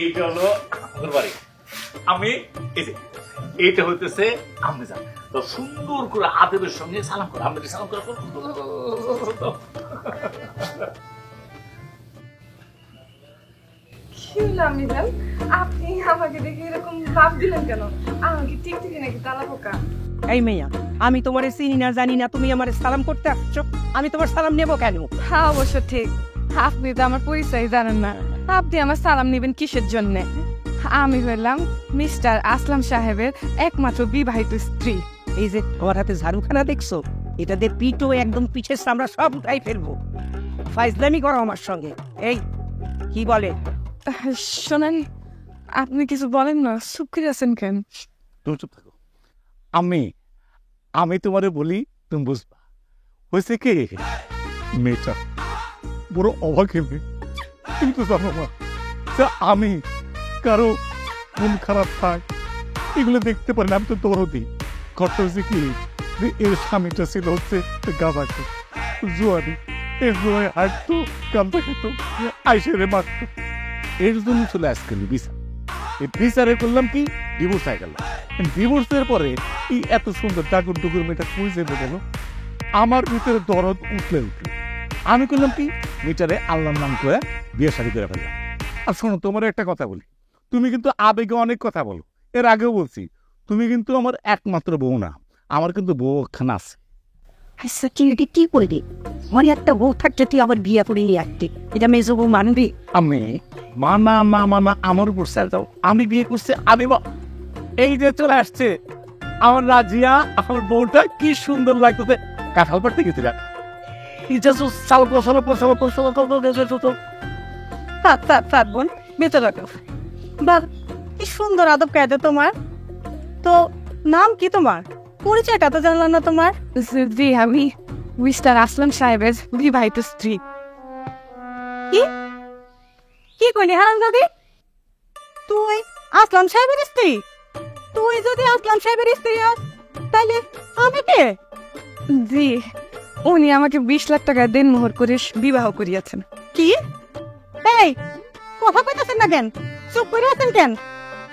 এইটা হলো আমাদের বাড়ি। আমি এইটা হইতেছে আমি যান তো সুন্দর করে আদবের সঙ্গে সালাম করে আমাদের সালাম করা আপনি আমাকে দেখে এরকম ভাব দিলেন কেন? আমাকে ঠিক থেকে নাকি তালা পোকা? এই মেয়া, আমি তোমার চিনি না জানি না, তুমি আমার সালাম করতে আসছো, আমি তোমার সালাম নেবো কেন? হ্যাঁ অবশ্য ঠিক, আপনি তো আমার পরিচয় জানেন না, আপনি আমার সালাম নেবেন কিসের জন্যে? আমি হইলাম মিস্টার আসলাম সাহেবের একমাত্র বিবাহিত স্ত্রী। এই যে তোমার হাতে ঝাড়ুখানা দেখছো, এটা দিয়ে পিঠো একদম পিঠের আমরা সব উঠাই ফেলবো। ফাইজলামি করো আমার সঙ্গে। এই কি বলে? শোনেন, আপনি কিছু বলেন না, চুপ করে আছেন কেন? তুমি চুপ থাকো। আমি তোমারে বলি তুমি বুঝবা। হয়েছে কি, মেয়েটা বড় অবাক হবে। তুমি তো জানো না আমি কারো মন খারাপ থাক এগুলো দেখতে পারি না, আমি তো দরদি। ঘটনা হচ্ছে কি, এর স্বামীটা ছিল হচ্ছে গাঁজা জুয়ারি, এর জুয়ায় হাঁটতো, গাঁজা খেত, আইসেরে মারতো। এর জন্য চলে আজকাল বিচার। এই বিচারে করলাম কি, ডিভোর্স হয়ে গেল। ডিভোর্সের পরে এই এত সুন্দর ডাকুর ডুকুর মেয়েটা কই যাবে বলো? আমার ভিতরে দরদ উঠলে আমি করলাম কি, মিটারে আল্লাহর নাম করে বিয়ে শাদী করে ফেললাম। আর শোনো, তোমার একটা কথা বলি, তুমি কিন্তু আবেগে অনেক কথা বলো, এর আগেও বলছি, তুমি কিন্তু আমার একমাত্র বউ না, আমার কিন্তু বউ খানা আছে। আচ্ছা কি করে দে, আমার একটা বউ থাকতে তুই আবার বিয়ে করে নিয়ে আসতে, এটা মেজো বউ মানবি? আমি মানা আমার উপর স্যার দাও, আমি বিয়ে করছি, আমি এই যে চলে আসছে আমার রাজিয়া, আমার বউটা কি সুন্দর লাগতেছে। কাঁঠাল পাড়তে গেছিলাম, বোন বেঁচে রাখো। বাহ, কি সুন্দর আদব কায়দা তোমার। তো নাম কি তোমার? পরিচয়টা তো জানলাম না তোমার। জি, আমি মিস্টার আসলাম সাহেবের বিবাহিত স্ত্রী। কি কি কইলি হারাম দাদি? তুই আসলাম সাহেবের স্ত্রী? তুই যদি আসলাম সাহেবের স্ত্রী হস তাহলে আমি কে? জি, উনি আমাকে 20 লাখ টাকা দেনমোহর করে বিবাহ করিয়াছেন। কি? এই কথা কইতাছেন না কেন? চুপ করে আছেন কেন?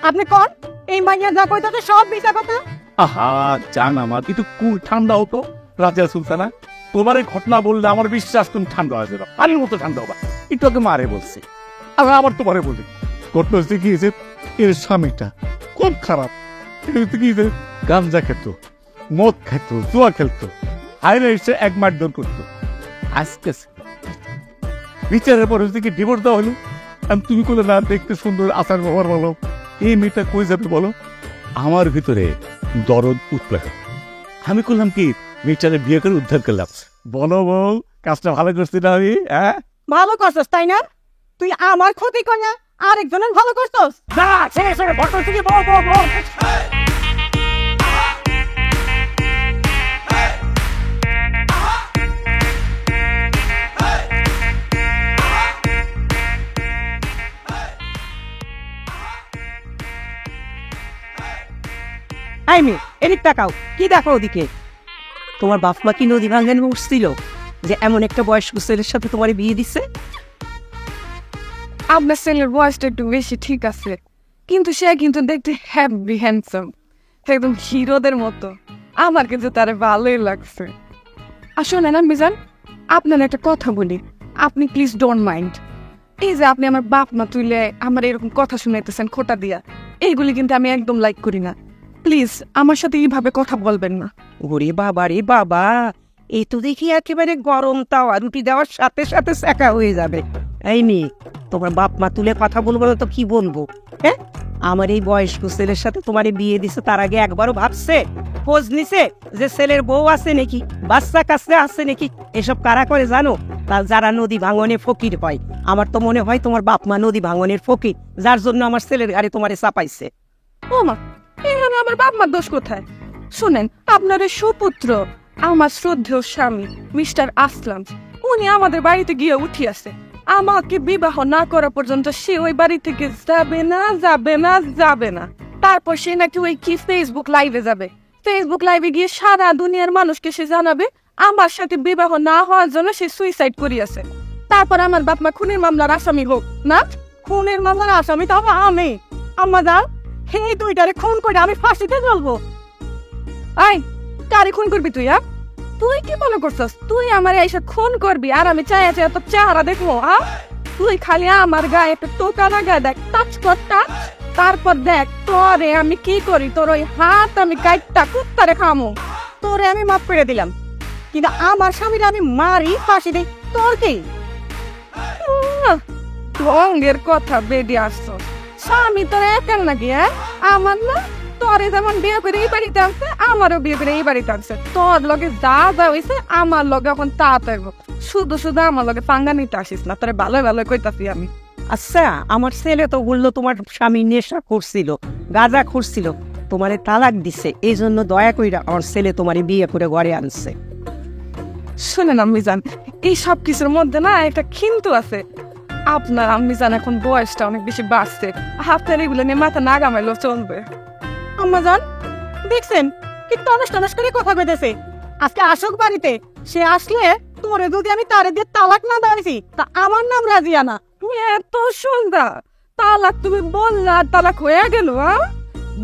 আপনি কোন এই মাইয়া যা কইতাছে সব মিছা কথা? আহা জান, আমার একটু কুল ঠান্ডা হতো রাজিয়া সুলতানা। তোমার এই ঘটনা বললে আমার বিশ্বাস তুমি ঠান্ডা হয়ে যাবে, পানির মতো ঠান্ডা হবা। একটু আগে মারে বলছি, আবার তোমারে বলি। ঘটনা হচ্ছে কি, যে এর স্বামীটা খুব খারাপ। কি যে গাঞ্জা খেত, মদ খেত, জুয়া খেলতো, হাইরে এসে এক মারধর করতো। আজকে বিচারের পরে হচ্ছে কি ডিভোর্স দেওয়া হলো। তুমি করলে না, দেখতে সুন্দর, আচার ব্যবহার বলো, এই মেয়েটা কই যাবে বলো? আমার ভিতরে দরদ উঠল। আমি করলাম কি, মেয়েটারে বিয়ে করে উদ্ধার করলাম। বলো বউ, কাজটা ভালো করছি না আমি? হ্যাঁ ভালো করছস, তাই না? তুই আমার ক্ষতি কর না, আরেকজনের ভালো করছস। না ছেড়ে বটো থেকে বউ। আইমি এদিক তাকাও, কি দেখো ওদিকে? তোমার বাপ মা কি নদী ভাঙানো উঠছিল যে এমন একটা বয়স্ক ছেলের সাথে তোমার বিয়ে দিচ্ছে? আপনার ছেলের বয়সটা একটু বেশি, ঠিক আছে, কিন্তু সে কিন্তু দেখতে হ্যাপি হ্যান্ডসাম, একদম হিরোদের মতো। আমার কিন্তু তার ভালোই লাগছে। আর শোনেন মিজান, আপনার একটা কথা বলি, আপনি প্লিজ ডোন্ট মাইন্ড। এই যে আপনি আমার বাপ মা তুলে আমার এরকম কথা শুনাইতেছেন খোটা দিয়া, এইগুলি কিন্তু আমি একদম লাইক করি না। প্লিজ আমার সাথে এইভাবে কথা বলবেন না। ওরে বাবা রে বাবা, এই তো দেখি একেবারে গরম তাওয়া, রুটি দেওয়ার সাথে সাথে সেকা হয়ে যাবে। এই মেয়ে, তোমার বাপ মা তুলে কথা বলবো না তো কি বলবো? হ্যাঁ, আমার এই বয়স্ক ছেলের সাথে তোমার বিয়ে দিছে, তার আগে একবারও ভাবছে, খোঁজ নিছে যে ছেলের বউ আছে নাকি, বাচ্চা কাছে আছে নাকি? এসব কারা করে জানো? তা যারা নদী ভাঙনে ফকির হয়। আমার তো মনে হয় তোমার বাপ মা নদী ভাঙনের ফকির, যার জন্য আমার ছেলের গাড়ি তোমারে চাপাইছে। ও মা, এখানে আমার বাপ মার দোষ কোথায়? শুনেন, আপনার সুপুত্র, আমার শ্রদ্ধেয় স্বামী মিস্টার আসলাম, উনি আমাদের বাড়িতে গিয়ে উঠিয়াছে। আমাকে বিবাহ না করা পর্যন্ত সে ওই বাড়ি থেকে যাবে না। তারপর সে নাকি ওই কি ফেসবুক লাইভে যাবে। ফেসবুক লাইভে গিয়ে সারা দুনিয়ার মানুষকে সে জানাবে আমার সাথে বিবাহ না হওয়ার জন্য সে সুইসাইড করিয়াছে। তারপর আমার বাপ মা খুনের মামলার আসামি হোক না, খুনের মামলার আসামি তো আমি। আম্মা জান, এই দুইটারে খুন করে আমি ফাঁসিতে চলবো। আই কারে খুন করবি তুই? তুই কি মনে করছস তুই আমার এসে খুন করবি আর আমি চাই আছে তোর চেহারা দেখবো? তুই খালি আমার গায়ে একটা টোকা লাগা দেখ, টাচ কর টাচ, তারপর দেখ তোরে আমি কি করি। তোর ওই হাত আমি কাইটটা কুত্তারে খামো। তোরে আমি মাফ করে দিলাম, কিন্তু আমার স্বামীরা আমি মারি, ফাঁসি দিই, তোর কি? ঢঙ্গের কথা বেরিয়ে আসছ। স্বামী তোর একার নাকি? আমার না, তোরে যেমন বিয়ে করে এই বাড়িতে আসছে, আমারও বিয়ে করে এই বাড়িতে আসছে। তোর লগে যা যা হয়েছে আমার লগে এখন তা থাকবো। শুধু শুধু আমার লগে পাঙ্গা নিতে আসিস না, তোরে ভালো ভালো কইতাছি আমি। আচ্ছা, আমার ছেলে তো বললো তোমার স্বামী নেশা করছিল, গাঁজা খুঁড়ছিল, তোমারে তালাক দিছে, এই জন্য দয়া কইরা আমার ছেলে তোমারে বিয়ে করে ঘরে আনছে। শুনেন আম্মিজান, এই সব কিছুর মধ্যে না একটা কিন্তু আছে। আপনার আম্মিজান এখন বয়সটা অনেক বেশি বাড়ছে, আপনার এগুলো নিয়ে মাথা না গামাইলেও চলবে। আম্মা জান, দেখছেন কি টনস টনস করে কথা কইতেছে? আজকে আসুক বাড়িতে, সে আসলে তোরে যদি আমি তারে দিয়ে তালাক না দিয়েছি তা আমার নাম রাজিয়ানা। তুমি এত সুন্দর, তালাক তুমি বললা আর তালাক হয়ে গেল?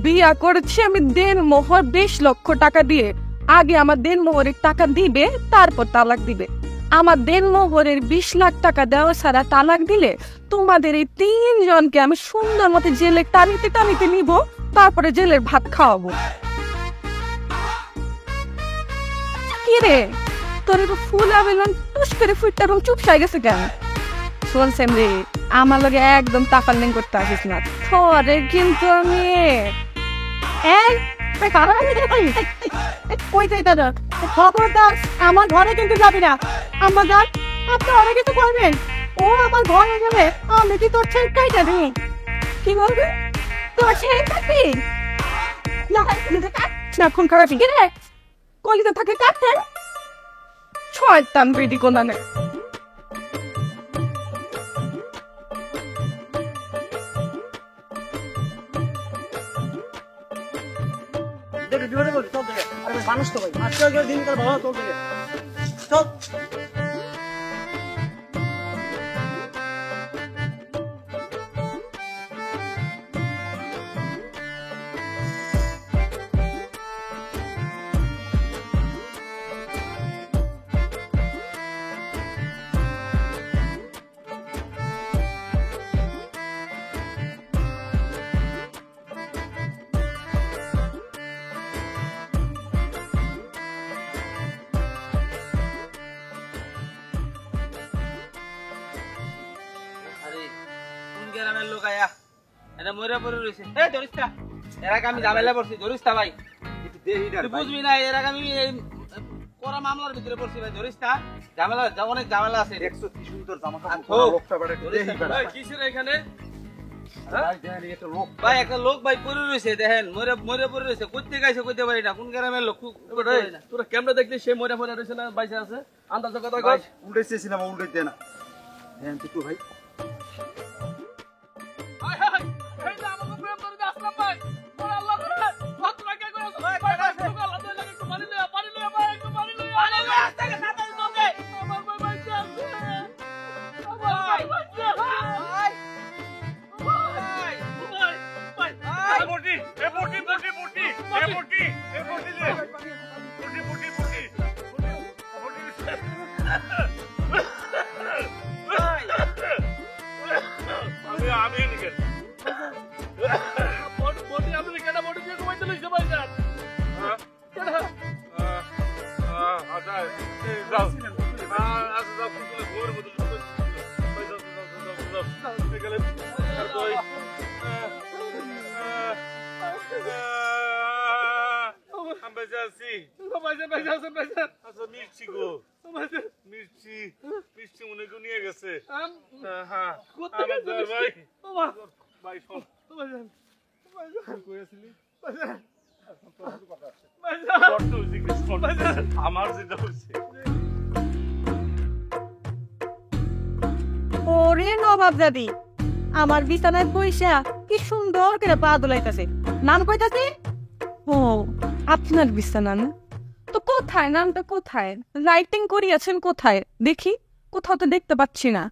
বিয়া করেছি আমি দেনমোহর 20 লক্ষ টাকা দিয়ে। আগে আমার দেনমোহরের টাকা দিবে, তারপর তালাক দিবে। আমার দেনমোহরের 20 লাখ টাকা দেওয়া ছাড়া তালাক দিলে তোমাদের এই 3 জনকে আমি সুন্দর মতো জেলে টানিতে টানিতে নিব, তারপরে জেলের ভাত খাওয়াবো। কি রে, তোর একটু ফুল আবেলন টুস করে ফুটতে এবং চুপসাই গেছে কেন? শুনছেন রে, আমার লগে একদম তাফাল্লিং করতে আসিস না, থরে কিন্তু আমি কই যাই দাদা, খবরদার আমার ঘরে কিন্তু যাবি না। আম্মা জান, আপনি অনেক কিছু করবেন, ও আমার ঘরে গেলে আমি কি তোর ছেড়কাই যাবি? কি বলবে? তোর ছেড়ে কাটবি না, খুন খারাপি কি রে? কলিতে থাকে কাটতে শয়তান বেডি কোনানে। মানুষ তো ভাই আজকাল দিনকাল ভালো চলতে চল। মামলার ভিতরে পড়ছি ভাই, ধরিস না, ঝামেলা অনেক ঝামেলা আছে। দেখছো কি সুন্দর জামা এখানে ভাই, একটা লোক ভাই পরে রয়েছে, দেখেন মরে পরে রয়েছে, করতে গাইছে কইতে পারি না কোন গ্রামের লোক। তোরা ক্যামেরা দেখলি সে মরে মরে রয়েছে না বাইসে আছে? আন্দাজ কথা উল্টাইতেছিলাম, উল্টাইতে না ভাই। মিষ্টি মনে করে নিয়ে গেছে। আমার যেটা হচ্ছে ওরে নবাব দাদি, আমার বিছানায় বইসা কি সুন্দর করে পা দোলাইতেছে, নাম কইতাছে। ও, আপনার বিছানা না? তো কোথায় নামটা, কোথায় লাইটিং করিয়াছেন, কোথায় দেখি? কোথাও তো দেখতে পাচ্ছি না।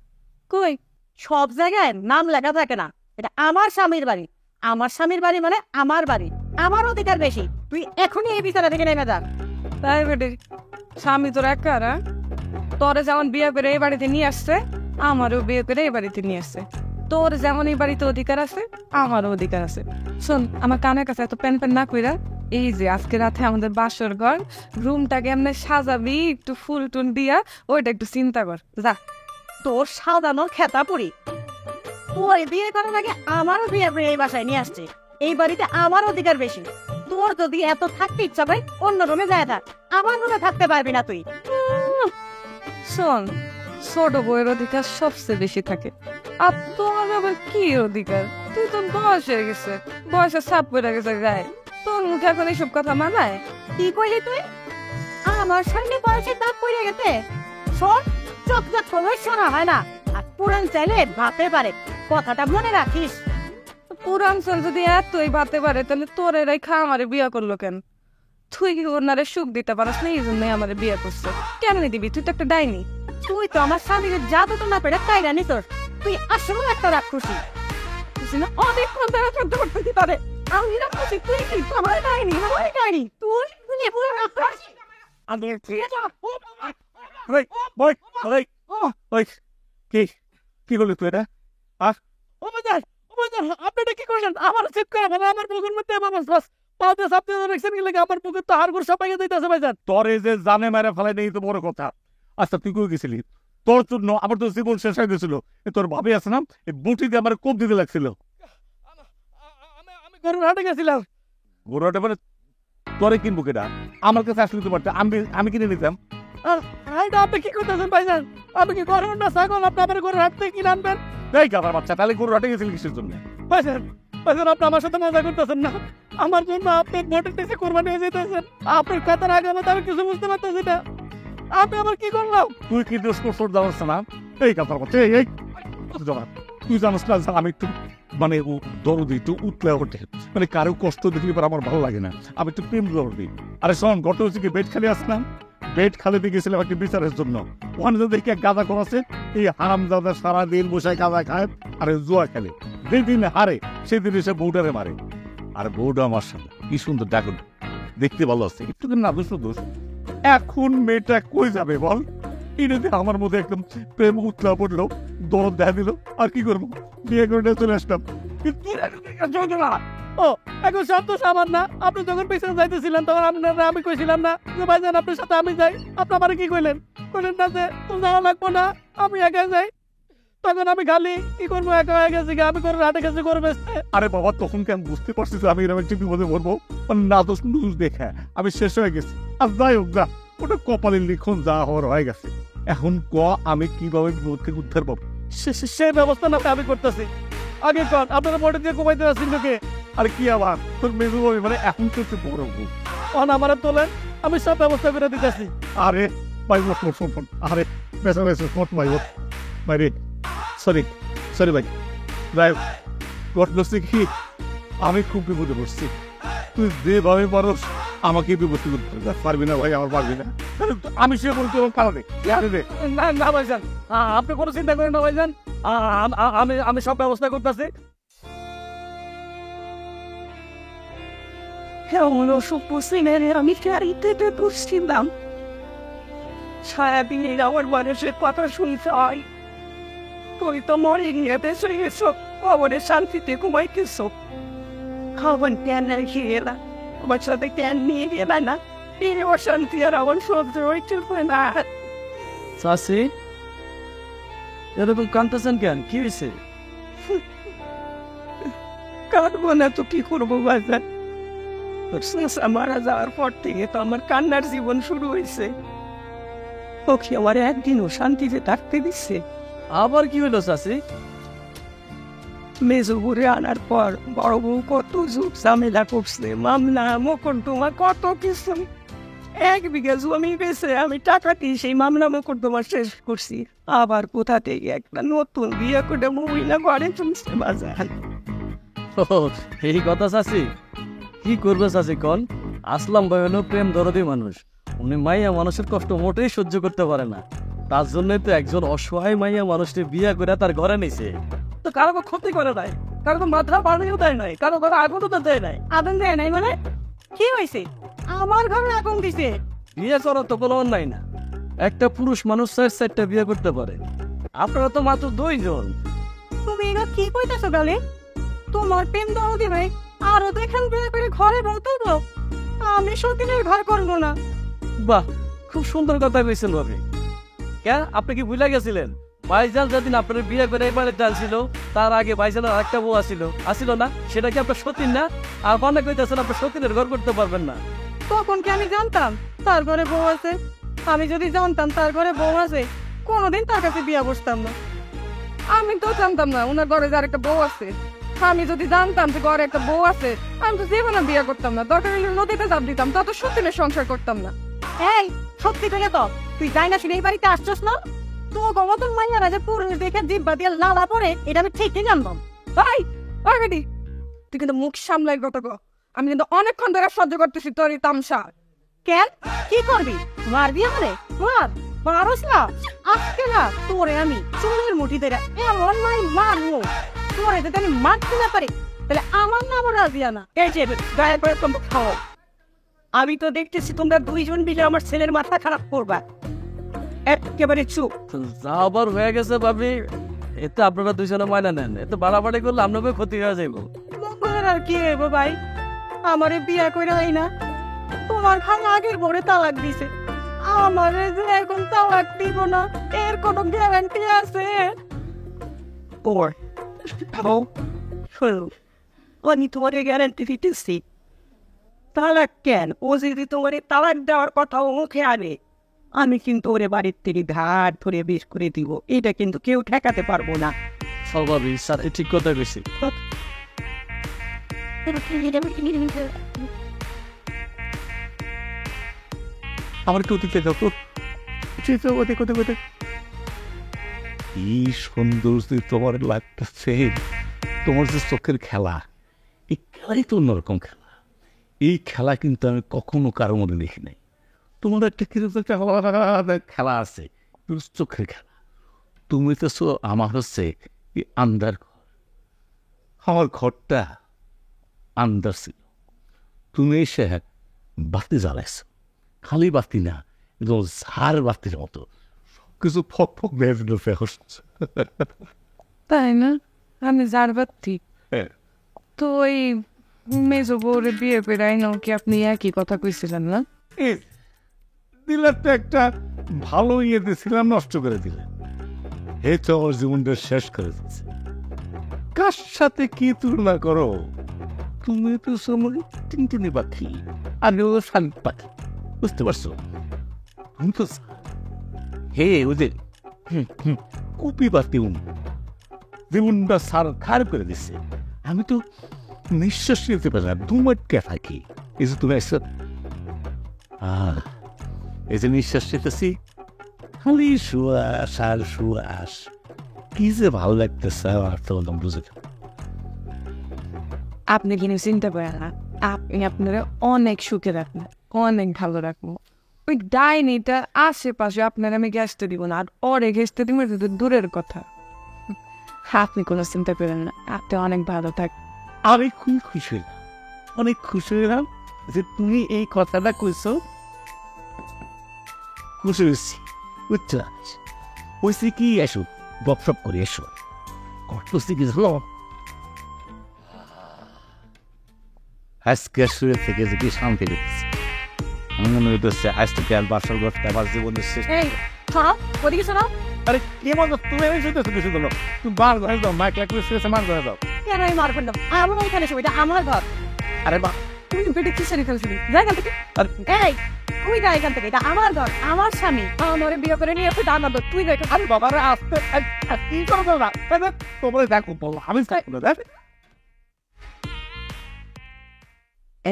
কই সব জায়গায় নাম লেখা থাকে না। এটা আমার স্বামীর বাড়ি, আমার স্বামীর বাড়ি মানে আমার বাড়ি, আমার অধিকার বেশি। তুই এখনই এই বিচারা থেকে নেমে যা। তাই বেটে স্বামী তোর একা, তোরে যেমন বিয়ে করে এই বাড়িতে নিয়ে আসছে, আমারও বিয়ে করে এই বাড়িতে নিয়ে আসছে। তোর যেমন এই বাড়িতে অধিকার আছে, আমারও অধিকার আছে। শোন, আমার কানের কাছে এত প্যান প্যান না কইরা, এই যে আজকে রাতে আমাদের বাসর ঘর রুমটাকে এমনি সাজাবি, একটু ফুল টুল দিয়া, ওইটা একটু চিন্তা কর যা। তোর সাজানোর খেতা পড়ি, তোর বিয়ে করার আগে আমারও বিয়ে করে এই বাসায় নিয়ে আসছে। এই বাড়িতে আমার অধিকার বেশি। তোর যদি এত থাকতে ইচ্ছা করে অন্য রুমে যায় থাক, আমার রুমে থাকতে পারবি না তুই। শোন, ছোট বউয়ের অধিকার সবচেয়ে বেশি থাকে, আর তোমার আবার কি অধিকার? তুই তো বয়স হয়ে গেছে, বয়সের ছাপ পড়ে গেছে গায়ে, তোর মুখে এখন এইসব কথা মানায়? কি কইলি তুই? আমার সামনে বয়সের দাঁত পড়ে গেছে? শোন, চোখ চোখ করে শোনা হয় না, আর পুরান চাইলে ভাবতে পারে, কথাটা মনে রাখিস। পুরান চল যদি এতই বাতে পারে, তাহলে তোর এরাই আমারে বিয়ে করলো কেন? তুই কি ওনারে সুখ দিতে পারস না, এই জন্যই আমারে বিয়ে করছে। কেমনি দিবি? তুই তো একটা ডাইনি। তুই তো আমার স্বামীর জাদু তো না পেরে তাই জানি তোর। তুই আসলে একটা রাক্ষসী। বুঝলি না? অনেক কথা সহ্য করতে পারে। আমি রাক্ষসী, তুই কি আমার ডাইনি? আমার ডাইনি তুই? তুই পুরো রাক্ষসী। কি করলি তুই এটা? আপনি এটা কি করলেন? আমার চেক করে ফেলে আমার বুকের মধ্যে পাওয়া আপনি দেখছেন কি লাগে? আমার বুকের তো হাড়গোড় সব পাইয়া দিতেছে ভাইজান। তোরে যে জানে মেরে ফেলাই নেই তো বড় কথা। আচ্ছা তুই কই গেছিলি? তোর জন্য আমার তো জীবন শেষ হয়ে গেছিল। তোর ভাবি আছে না, এই বুটি দিয়ে আমার কোপ দিতে লাগছিল। আমি গরুর হাটে গেছিলাম। ঘোড়াটা মানে তোরে কিনবো কেটা? আমার কাছে আসলে তো পারতে, আমি কিনে নিতাম। এটা আপনি কি করতেছেন ভাইজান? আমি কি গরুর না ছাগল? আপনি আমার গরুর হাট থেকে কিনে আনবেন? এই গাধার বাচ্চা, তাহলে গরু হাটে গেছিলি কিসের জন্য? ভাইজান, আপনি আমার সাথে মজা করতেছেন না। আমার জন্য আপনি ভোটের দেশে কোরবানি হয়ে যেতেছেন। আপনার কথার আগে আমি কিছু বুঝতে পারতেছি না। আপনি আমার কি করলাম? তুই কি দোষ করছ জানাস না? এই গাধার বাচ্চা, এই তুই জানাস না আমি একটু মানে দরদি, একটু উতলে ওঠে, মানে কারো কষ্ট দেখলে পর আমার ভালো লাগে না। আমি একটু প্রেম দরদি। আরে শোন, গত হচ্ছে কি বেড খালি আসলাম, বেড খালিতে গেছিলাম একটি বিচারের জন্য। ওখানে তো দেখি এক গাঁদা করাছে, এই হারামজাদা সারাদিন বসে গাঁদা খায় আর জুয়া খেলে। যেদিন হারে সেদিন এসে বউটারে মারে। আর বউটা আমার সামনে কি সুন্দর, দেখুন দেখতে ভালো আছে, একটু না দোষ দোষ। এখন মেয়েটা কই যাবে বল? এটা আমার মধ্যে একদম প্রেম উতলা পড়লো, দরদ দেখা দিল। আর কি করবো, বিয়ে করে চলে আসলাম। কিন্তু ও এখন সব তো আমার না। আপনি যখন পেছনে যাইতেছিলেন তখন আমি কইছিলাম না যে ভাইজান আপনার সাথে আমি যাই? আপনি আমার কি কইলেন? কইলেন না যে যাওয়া লাগবো না, আমি একা যাই। তখন আমি খালি কি করবো, একা হয়ে গেছি। আমি করে হাটে গেছি করবে। আরে বাবা, তখন কি আমি বুঝতে পারছি যে আমি এরকম একটি বিপদে পড়বো? না দোষ নুজ দেখে আমি শেষ হয়ে গেছি। আর যাই হোক, যা ওটা কপালের লিখন, যা হওয়ার হয়ে গেছে। এখন ক আমি কিভাবে বিপদ থেকে উদ্ধার পাবো? সেই ব্যবস্থা না আমি করতেছি। আগে কর, আপনারা মোটর দিয়ে কমাইতে আসছেন লোকে। আরে কি আবার তোর মেজু হবে মানে এখন তো একটু বড় বউ। অন আমার তোলেন, আমি সব ব্যবস্থা করে দিতেছি। আরে ভাই ফোন, আরে বেসা ফোন ভাই ভাই রে, সরি ভাই। যাই হোক, ঘটলো কি আমি খুব বিপদে পড়ছি। তুই যেভাবে পারস আমাকে বিপত্তি করতে পারবি না ভাই, আমার পারবি না। আমি সে বলছি এবং কারণে না ভাইজান, আপনি কোনো চিন্তা করেন না ভাইজান। আমি সব ব্যবস্থা করতেছি। কেমন অসুখ পশ্চিমের আমি গাড়িতে বসছিলাম, সারাদিন আমার মানুষের কথা শুনতে হয়। তুই তো মরে গিয়ে বেঁচে গেছ, খবরের শান্তিতে ঘুমাইতেছ। খাবার কেন খেয়ে না, আমার সাথে কেন নিয়ে গেলে না? এই অশান্তি আর আমার সহ্য হইতে পারে না। চাষি এরকম কাঁদতেছেন কেন? কি হয়েছে? কাঁদবো না তো কি করবো বাজার? মারা যাওয়ার পর থেকে তো আমার কান্নার জীবন শুরু হয়েছে। ওকে আমার একদিনও শান্তিতে থাকতে দিচ্ছে। আবার কি হলো চাষি? মেজো ঘুরে আনার পর বড় বউ কত ঝুপ ঝামেলা করছে, মামলা মোকদ্দমা কত কিছু। 1 বিঘা জমি বেচে আমি টাকা দিয়ে সেই মামলা মোকদ্দমা শেষ করছি। আবার কোথা থেকে একটা নতুন বিয়ে করে মহিলা ঘরে তুলছে বাজার। এই কথা চাষি, কি করবে চাষি কন? আসলাম ভাই হলো প্রেম দরদি মানুষ, উনি মাইয়া মানুষের কষ্ট মোটেই সহ্য করতে পারে না। তার জন্য তো একজন অসহায় মাইয়া মানুষকে বিয়ে করে তার ঘরে নিছে, তো কারো ক্ষতি করে নাই, কারো মাথা পানিও দেয় নাই, কারো ঘরে আগুনও তো দেয় নাই। আগুন দেয় নাই মানে কি হয়েছে? আমার ঘরে আগুন দিছে। বিয়ে করা তো কোনো অন্যায় না, একটা পুরুষ মানুষ 4-4টা বিয়ে করতে পারে, আপনারা তো মাত্র 2 জন। তুমি এটা কি কইতাছো গালে? তোমার প্রেম দরদি ভাই আরো দেখেন বিয়ে করে ঘরে বলতো তো আমি সতীনের ঘর করবো না। বাহ, খুব সুন্দর কথা কইছেন ভাবি। কেন আপনি কি ভুলে গেছিলেন ভাইজান যেদিন আপনার বিয়ে করে এবারে টানছিল তার আগে ভাইজানের আরেকটা বউ আসিল না? সেটা কি আপনার সতীন না? আর মনে কইতেছেন আপনার সতীনের ঘর করতে পারবেন না? তখন কি আমি জানতাম তার ঘরে বউ আছে? আমি যদি জানতাম তার ঘরে বউ আছে কোনোদিন তার কাছে বিয়ে বসতাম না। আমি তো জানতাম না ওনার ঘরে যার একটা বউ আছে। আমি যদি জানতাম যে ঘরে একটা বউ আছে আমি তো জীবনে বিয়ে করতাম না, দরকার হলে নদীতে চাপ দিতাম, তা তো সত্যিনের সংসার করতাম না। এই সত্যি করে তো তুই যাই না শুনে এই বাড়িতে আসছস না? তো গমতন মাইয়ারা যে পুরুষ দেখে জিব্বা দিয়ে লালা পড়ে এটা আমি ঠিকই জানতাম। ভাই ওই বেটি, তুই কিন্তু মুখ সামলাই কথা কো। আমি কিন্তু অনেকক্ষণ ধরে সহ্য করতেছি তোর এই তামসা। কেন কি করবি? মারবি আমারে? মারস না আজকে না তোরে আমি চুলের মুঠি ধরে এমন মাই মারবো তোরে যদি আমি মারতে না পারি তাহলে আমার নাম রাজিয়ানা। এই যে গায়ে পরে তোমরা খাও। আমি তো দেখতেছি তোমরা 2 জন মিলে আমার ছেলের মাথা খারাপ করবা। একেবারে চুপ। যা আবার হয়ে গেছে ভাবি, এতে আপনারা 2 জনে মাইনা নেন, এতে বাড়াবাড়ি করলে আপনাকে ক্ষতি হয়ে যাইব। মঙ্গলের আর কি হইব ভাই? আমারে বিয়া কইরা হয় না তোমার খান আগের ভরে তালাক দিছে, আমারে যে এখন তালাক দিব না এর কোনো গ্যারান্টি আছে? আমি তোমারে গ্যারান্টি দিতেছি। তালাক কেন? ও যদি তোমার তালাক দেওয়ার কথা মুখে আনে আমি কিন্তু ওরে বাড়ির থেকে ঘাট ধরে বেশ করে দিব, এটা কিন্তু কেউ ঠেকাতে পারবো না। স্বাভাবিক স্যার, ঠিক কথা কইছি। আমার একটু অতীতে যাও তো, কোথায় কি সুন্দর যে তোমার লাগতেছে, তোমার যে চোখের খেলা, এই খেলাই তো অন্যরকম খেলা। এই খেলা কিন্তু আমি কখনো কারো মনে দেখি নাই। তোমার একটা কিরকম একটা আলাদা খেলা আছে, চোখের খেলা। তুমি তো আমার হচ্ছে আন্দার ঘর, আমার ঘরটা আন্দার ছিল। তুমি এসে বাতি জ্বালাইছ, খালি বাতি না, একদম ঝাড় বাতির মতো সবকিছু ফক ফক বের হচ্ছে। তাই না? আমি যার বাত্তি হ্যাঁ। তো ওই মেজো বউরে বিয়ে করে আইনাও কি আপনি একই কথা কইছিলেন না? দিলে তো একটা ভালো ইয়ে দিয়েছিলাম, নষ্ট করে দিলে। এই তো আমার জীবনটা শেষ করে দিচ্ছে। কার সাথে কি তুলনা করো? তুমি তো টিনটিনি পাখি, আমি ও শালিক পাখি, বুঝতে পারছো? তুমি তো হে ওদের কুপি পাতি জীবনটা সার খার করে দিচ্ছে। আমি তো নিঃশ্বাস নিতে পারি না, দুমাটকে থাকি। এই যে তুমি এসে এই যে নিঃশ্বাস নিতেছি, খালি সুয়াস আর সুয়াস, কি যে ভালো লাগতেছে আমার তো বুঝে। আপনি কিন্তু চিন্তা করেন না, আপনি আপনারা অনেক সুখে রাখবেন, অনেক ভালো রাখবো। ওই ডাইনিটা আশেপাশে আপনার আমি গ্যাসটা দিব না, আর ওরে গ্যাসটা দিব এটা তো দূরের কথা। আপনি কোনো চিন্তা করেন না, আপনি অনেক ভালো থাক। আমি খুব খুশি হলাম, অনেক খুশি হলাম যে তুমি এই কথাটা কইছো। খুশি হয়েছি, বুঝছো? হয়েছি কি, এসো গপসপ করে এসো। করতেছি কি জানো, আজকে শুয়ে থেকে যে কি শান্তি দিচ্ছে। আমার মনে হইতেছে আজ থেকে আর বাসর ঘরটা আমার জীবনের শেষ। এই শোনো, ওদিকে শোনো। আরে কে মজা, তুমি আমি শুনতেছো কিছু বলো? তুমি বার ঘরে যাও, মাইক লাগলে শুয়েছে, মার ঘরে যাও। কেন আমি মারবেন না? আমার এখানে শুভ, এটা আমার ঘর। আরে বা তুমি পেটে কি সেরে ফেলছিলি? যাই এখান থেকে। এই তুই যা এখান থেকে, এটা আমার ঘর, আমার স্বামী আমার বিয়ে করে নিয়ে এসে দাম আদর, তুই দেখ। আরে বাবা রে, আসতে কি করবো না, তোমরা দেখো বলো, আমি দেখ।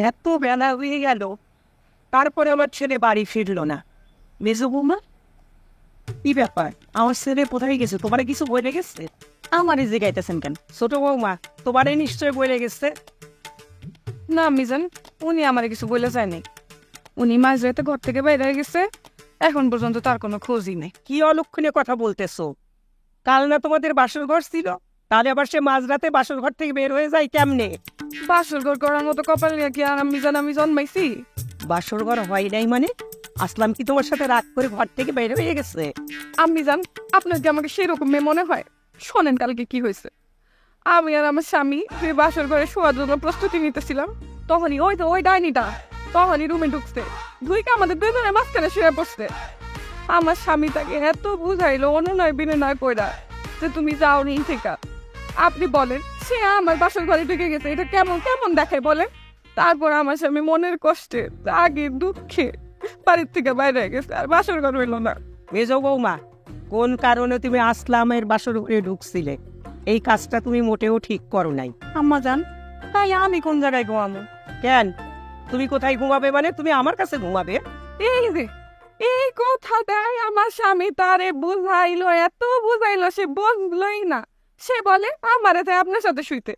এত বেলা হয়ে গেল তারপরে আমার ছেলে বাড়ি ফিরলো না। মেজো বৌমা, কি ব্যাপার? আমার ছেলে কোথায় গেছে? তোমারে কিছু বলে গেছে? আমারে জিগাইতেছেন কেন? ছোট বৌমা, তোমারে নিশ্চয় বলে গেছে। না মিজান, উনি আমার কিছু বলে যায়নি। উনি মাঝ রাতে ঘর থেকে বাইরে গেছে, এখন পর্যন্ত তার কোনো খোঁজই নেই। কি অলক্ষণে কথা বলতেছো? কাল না তোমাদের বাসর ঘর ছিল, তাহলে আবার সে মাঝরাতে বাসর ঘর থেকে বের হয়ে যায় কেমনে? বাসর ঘর করার মতো কপাল নিয়ে কি আর আমি জন্মাইছি? বাসর ঘর হয় নাই মানে? আসলাম কি তোমার সাথে রাগ করে ঘর থেকে বের হয়ে গেছে? আমি আপনার কি আমাকে সেরকম মেয়ে মনে হয়? শোনেন কালকে কি হয়েছে। আমি আর আমার স্বামী যে বাসর ঘরে শোয়ার জন্য প্রস্তুতি নিতেছিলাম, তখনই ওই ডাইনিটা তখনই রুমে ঢুকছে, ঢুকে আমাদের দুজনের মাঝখানে শুয়ে পড়ছে। আমার স্বামী তাকে এত বুঝাইলো অনুনয় বিনয় কইরা যে তুমি যাও নি থেকে। আপনি বলেন সে আমার বাসর ঘরে ঢুকে গেছে, এটা কেমন কেমন দেখায় বলেন? তারপর আমার স্বামী মনের কষ্টে রাগে দুঃখে বাড়ির থেকে বাইরে গেছে, আর বাসর ঘর হইল না। মেজো বৌমা, কোন কারণে তুমি আসলামের বাসর ঘরে ঢুকছিলে? এই কাজটা তুমি মোটেও ঠিক করো নাই। আম্মা জান, তাই আমি কোন জায়গায় ঘুমাবো? কেন তুমি কোথায় ঘুমাবে মানে? তুমি আমার কাছে ঘুমাবে? এই যে এই কথাটাই আমার স্বামী তারে বুঝাইলো, এত বুঝাইলো, সে বুঝলোই না। সে বলে আমার এতে আপনার সাথে শুইতে।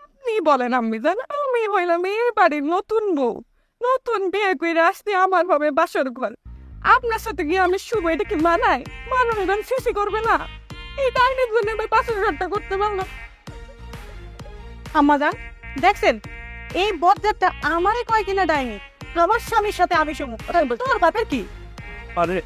আপনি বলেন আম্মি জান, আমি হইলাম এই বাড়ির নতুন বউ, নতুন বিয়ে করে আসতে আমার ভাবে বাসর ঘর, আপনার সাথে গিয়ে আমি শুভ, এটা কি মানায়? মানুষ গান শেষই করবে না? এই ডাইনের জন্য আমি বাসর ঘরটা করতে পারলাম। আম্মা জান দেখছেন, এই বজ্জাতটা আমারই কয় কিনা ডাইনি, আমার স্বামীর সাথে আমি শুভ। তোর বাপের কি? আরে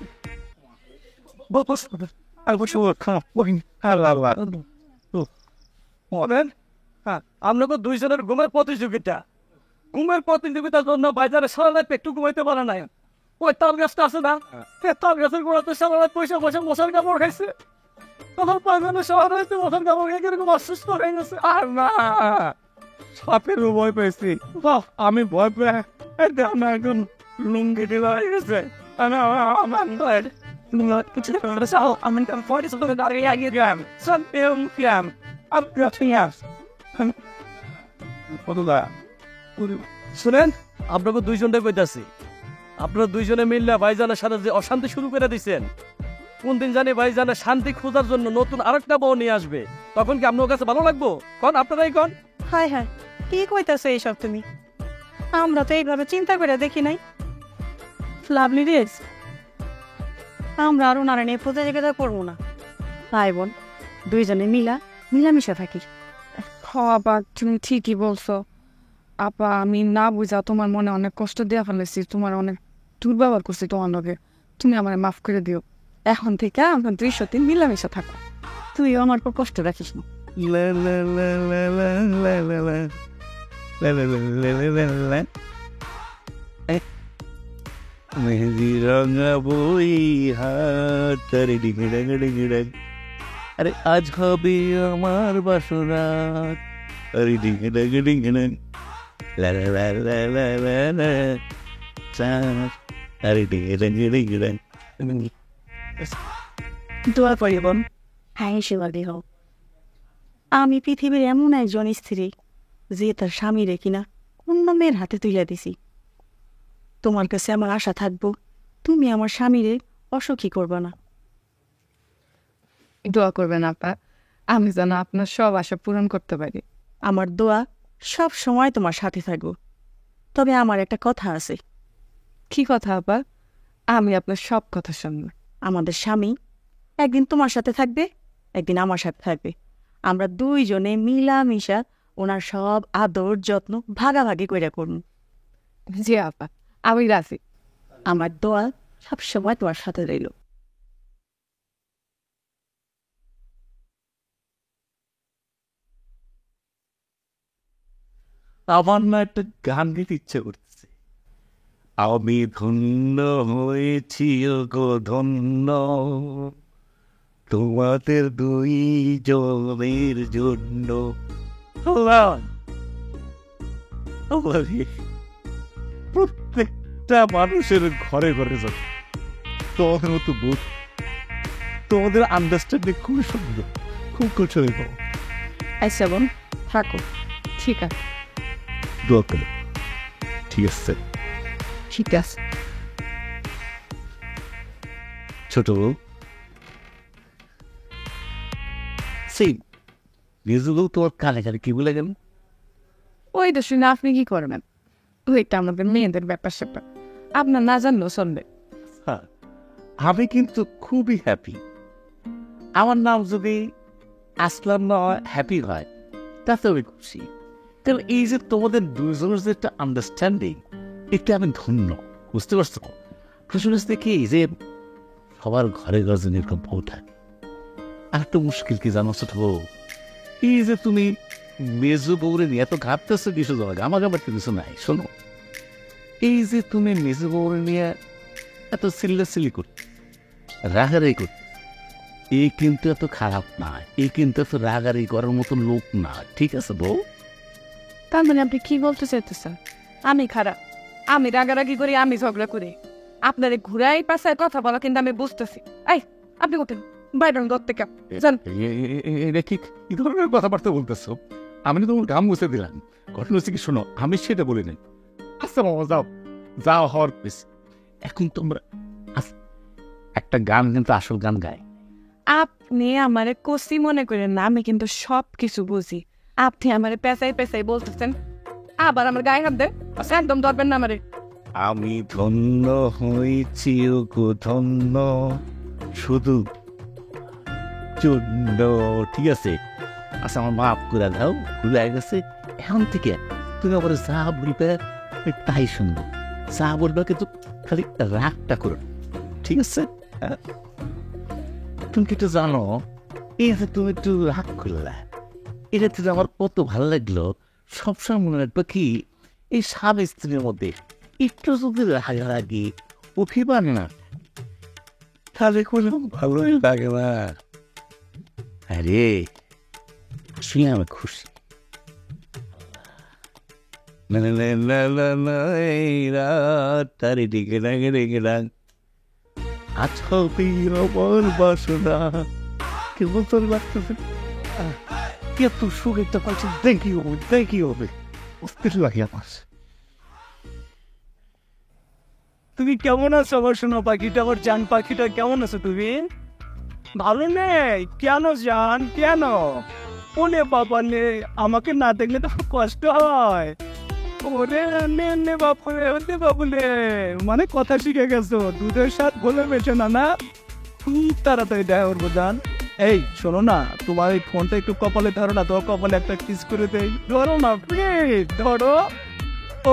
আপনাকে দুইজনের ঘুমের প্রতিযোগিতার জন্য বাজারে সারা রাত একটু ঘুমাইতে পারে নাই। ওই তাল গাছটা আছে না, তাল গাছের গোড়াতে সারা রাত পয়সা মশার কাপড় খাইছে। তখন পাঁচজনের সারা রাত মশার কাপড় খেয়ে কিরকম অসুস্থ হয়ে গেছে। আর না, সাপেরও ভয় পেয়েছি। আমি ভয় পেয়ে আমার একদম লুঙ্গি ঢিলা হয়ে গেছে। শুনেন, আপনাকে দুইজনটা কইতাছি, আপনারা দুইজনে মিললে ভাইজানের সাথে যে অশান্তি শুরু করে দিচ্ছেন, কোন দিন জানি ভাইজানের শান্তি খোঁজার জন্য নতুন আরেকটা বউ নিয়ে আসবে, তখন কি আপনার কাছে ভালো লাগবো? কন আপনারাই কন। হায় হায়, কি কইতাছো এইসব তুমি? আমরা তো এইভাবে চিন্তা করে দেখি নাই। লাভলি রেস, আমরা আর ওনারা নিয়ে প্রতিযোগিতা করবো না। ভাই বোন দুইজনে মিলামিশা থাকি। আপা তুমি ঠিকই বলছো। আপা আমি না বুঝা তোমার মনে অনেক কষ্ট দেওয়া ফেলেছি, তোমার অনেক দুর্ব্যবহার করছি তোমার লগে, তুমি আমার মাফ করে দিও। এখন থেকে আমরা 203 মিলামিশা থাকো, তুইও আমার পর কষ্ট রাখিস না। মেহেদি রঙা বই হাতারে ডিঙে ডাঙে ডিঙে ডাঙ, আরে আজ হবে আমার বাসরাত, আরে ডিঙে ডাঙে ডিঙে ডাঙ, লা লা লা লা লা লা লা, আরে ডিঙে ডাঙে ডিঙে ডাঙ। দোয়া করি বোন, হ্যাঁ শিবাদি হোক। আমি পৃথিবীর এমন একজন স্ত্রী যে তার স্বামীরে কিনা অন্য মেয়ের হাতে তুলে দিছি। তোমার কাছে আমার আশা থাকবো, তুমি আমার স্বামীরে অসুখী করবে না। দোয়া করবেন আপা, আমি যেন আপনার সব আশা পূরণ করতে পারি। আমার দোয়া সব সময় তোমার সাথে থাকবো। তবে আমার একটা কথা আছে। কি কথা আপা? আমি আপনার সব কথা শুনবো। আমাদের স্বামী একদিন তোমার সাথে থাকবে, একদিন আমার সাথে থাকবে। আমরা দুইজনে মিলামিশা ওনার সব আদর যত্ন ভাগাভাগি করে করুন। জি আপা, আমি রাজি। আমার দোয়া সবসময় তোমার সাথে রইল। আমার না একটা গান গাইতে ইচ্ছে করতেছে। আমি ধন্য হয়েছি গো ধন্য, তোমাদের দুই জনের জন্য। প্রত্যেকটা মানুষের ঘরে ঘরে যাবে তোমাদের মতো বোধ, তোমাদের আন্ডারস্ট্যান্ডিং খুবই সুন্দর, খুব কৌশলী। আচ্ছা বোন থাকো, ঠিক আছে। দোয়া করো, ঠিক আছে? ঠিক আছে। ছোট বউ, সেই নিজু বউ তোমার কানে কানে কি বলে গেল? ওইটা শুনে আপনি কি করবেন? ওইটা আমাদের মেয়েদের ব্যাপার স্যাপার, আপনার না জানলেও চলবে। হ্যাঁ, আমি কিন্তু খুবই হ্যাপি। আমার নাম যদি আসলাম না হ্যাপি হয় তাতে আমি খুশি। কারণ এই যে তোমাদের দুজনের যে একটা আন্ডারস্ট্যান্ডিং, এটা আমি ধন্য, বুঝতে পারছো? আসলে দেখি যে সবার ঘরে ঘরে যেন এরকম বউ থাকে। আর একটা মুশকিল কি জানো ছোট বউ, এই যে তুমি মেজু বউরে নিয়ে এত ঘাটতেছো কিছু জায়গা, আমার আবার কিছু নাই। শোনো, এই যে তুমি মেজু বউরে নিয়ে এত সিল্লাসিলি করতে, রাগারাগি করতে, এই কিন্তু এত খারাপ না, এই কিন্তু এত রাগারাগি করার মতো লোক না, ঠিক আছে বউ? তার মানে আপনি কি বলতে চাইতেছেন? আমি খারাপ, আমি রাগারাগি করি, আমি ঝগড়া করি, আপনার ঘুরাই পাশায় কথা বলা কিন্তু আমি বুঝতেছি। এই আপনি কোথায় বাইরেন দর থেকে যান। এটা কি কি ধরনের কথাবার্তা বলতেছো? আমি তো তোমার গাম মুছে দিলাম। ঘটনা হচ্ছে কি, শোনো, আমি সেটা বলি নাই। আচ্ছা মামা, যাও যাও, হওয়ার বেশি। এখন তোমরা একটা গান কিন্তু আসল গান গায়। আপনি আমারে কষি মনে করেন না, আমি কিন্তু সব কিছু বুঝি। আপনি আমারে পেঁচাই পেঁচাই বলতেছেন, আবার আমার গায়ে হাত দেন, একদম ধরবেন না আমারে। আমি ধন্য হয়েছি গো ধন্য, শুধু জন্য, ঠিক আছে? আচ্ছা আমার মাফ করে দাও, ভুলে গেছে। এখন থেকে তুমি আবার যা বলবে তাই শুনবো, যা বলবে কিন্তু খালি রাগটা করো, ঠিক আছে? তুমি কি একটু জানো, এই যে তুমি একটু রাগ করলে, এটা থেকে আমার কত ভালো লাগলো। সবসময় মনে রাখবে কি, এই স্বামী স্ত্রীর মধ্যে একটু যদি রাগারাগি অভিমান না, তাহলে কোনো ভালোই লাগে না। আরে শুনে আমি খুশি। তারি দিকে লাগে রেগে রাগ, আচ্ছা আমার বাসনা কেমন তোর লাগতেছে, এত সুখ একটা পাচ্ছি, দেখি হবে দেখি হবে, অস্থির লাগে আমার। তুমি কেমন আছো আমার সোনা পাখিটা, আমার জান পাখিটা, কেমন আছো তুমি? ভালো নেই কেন জান, কেন? ওরে বাবা নে, আমাকে না দেখলে তো কষ্ট হয়। ওরে নে নে বাপুরে, ওরে বাবুলে, মানে কথা শিখে গেছো, দুধের সাথে বলে বেছে না, না খুব তাড়াতাড়ি দেখা করবো জান। এই শোনো না, তোমার এই ফোনটা একটু কপালে ধরো না, তোর কপালে একটা কিস করে দেই, ধরো না প্লিজ, ধরো।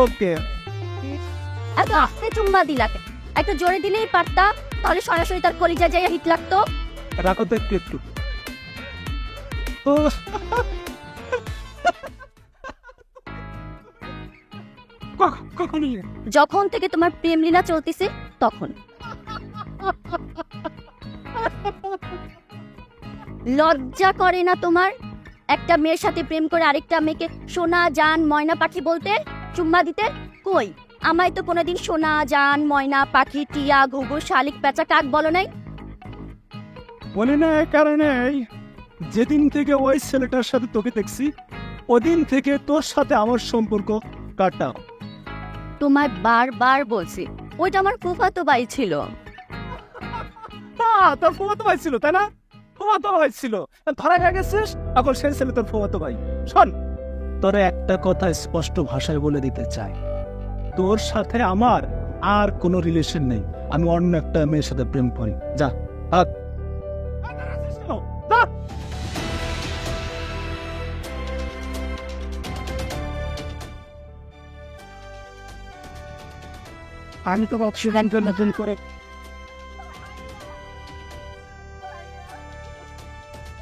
ওকে। এত আস্তে চুম্বা দিলাকে, একটু জোরে দিলেই পারতা, তাহলে সরাসরি তার কলিজা যাইয়া হিট লাগতো। রাখো তো একটু একটু। কখন? যখন থেকে তোমার প্রেম লীলা চলতেছে তখন। লজ্জা করে না তোমার একটা মেয়ের সাথে প্রেম করে আরেকটা মেয়েকে সোনা জান ময়না পাখি বলতে, চুম্মা দিতে? কই, আমায় তো কোনোদিন সোনা জান ময়না পাখি টিয়া ঘুঘু শালিক পেঁচা কাক বলো নাই। বলে না, এই কারণেই যেদিন থেকে ওই ছেলেটার সাথে তোকে দেখছি, ওদিন থেকে তোর সাথে আমার সম্পর্ক কাটা। তোমায় বারবার বলছি, ওইটা আমার ফুফাতো ভাই ছিল। তোর ফুফাতো ভাই ছিল, তাই না? ফুফাতো ভাই ছিল, ধরা হয়ে গেছিস, এখন সেই ছেলে তোর ফুফাতো ভাই। শোন, তোরে একটা কথা স্পষ্ট ভাষায় বলে দিতে চাই, তোর সাথে আমার আর কোনো রিলেশন নেই। আমি অন্য একটা মেয়ের সাথে প্রেম করি। যা হাত। আমি তো অক্সিজেন নতুন করে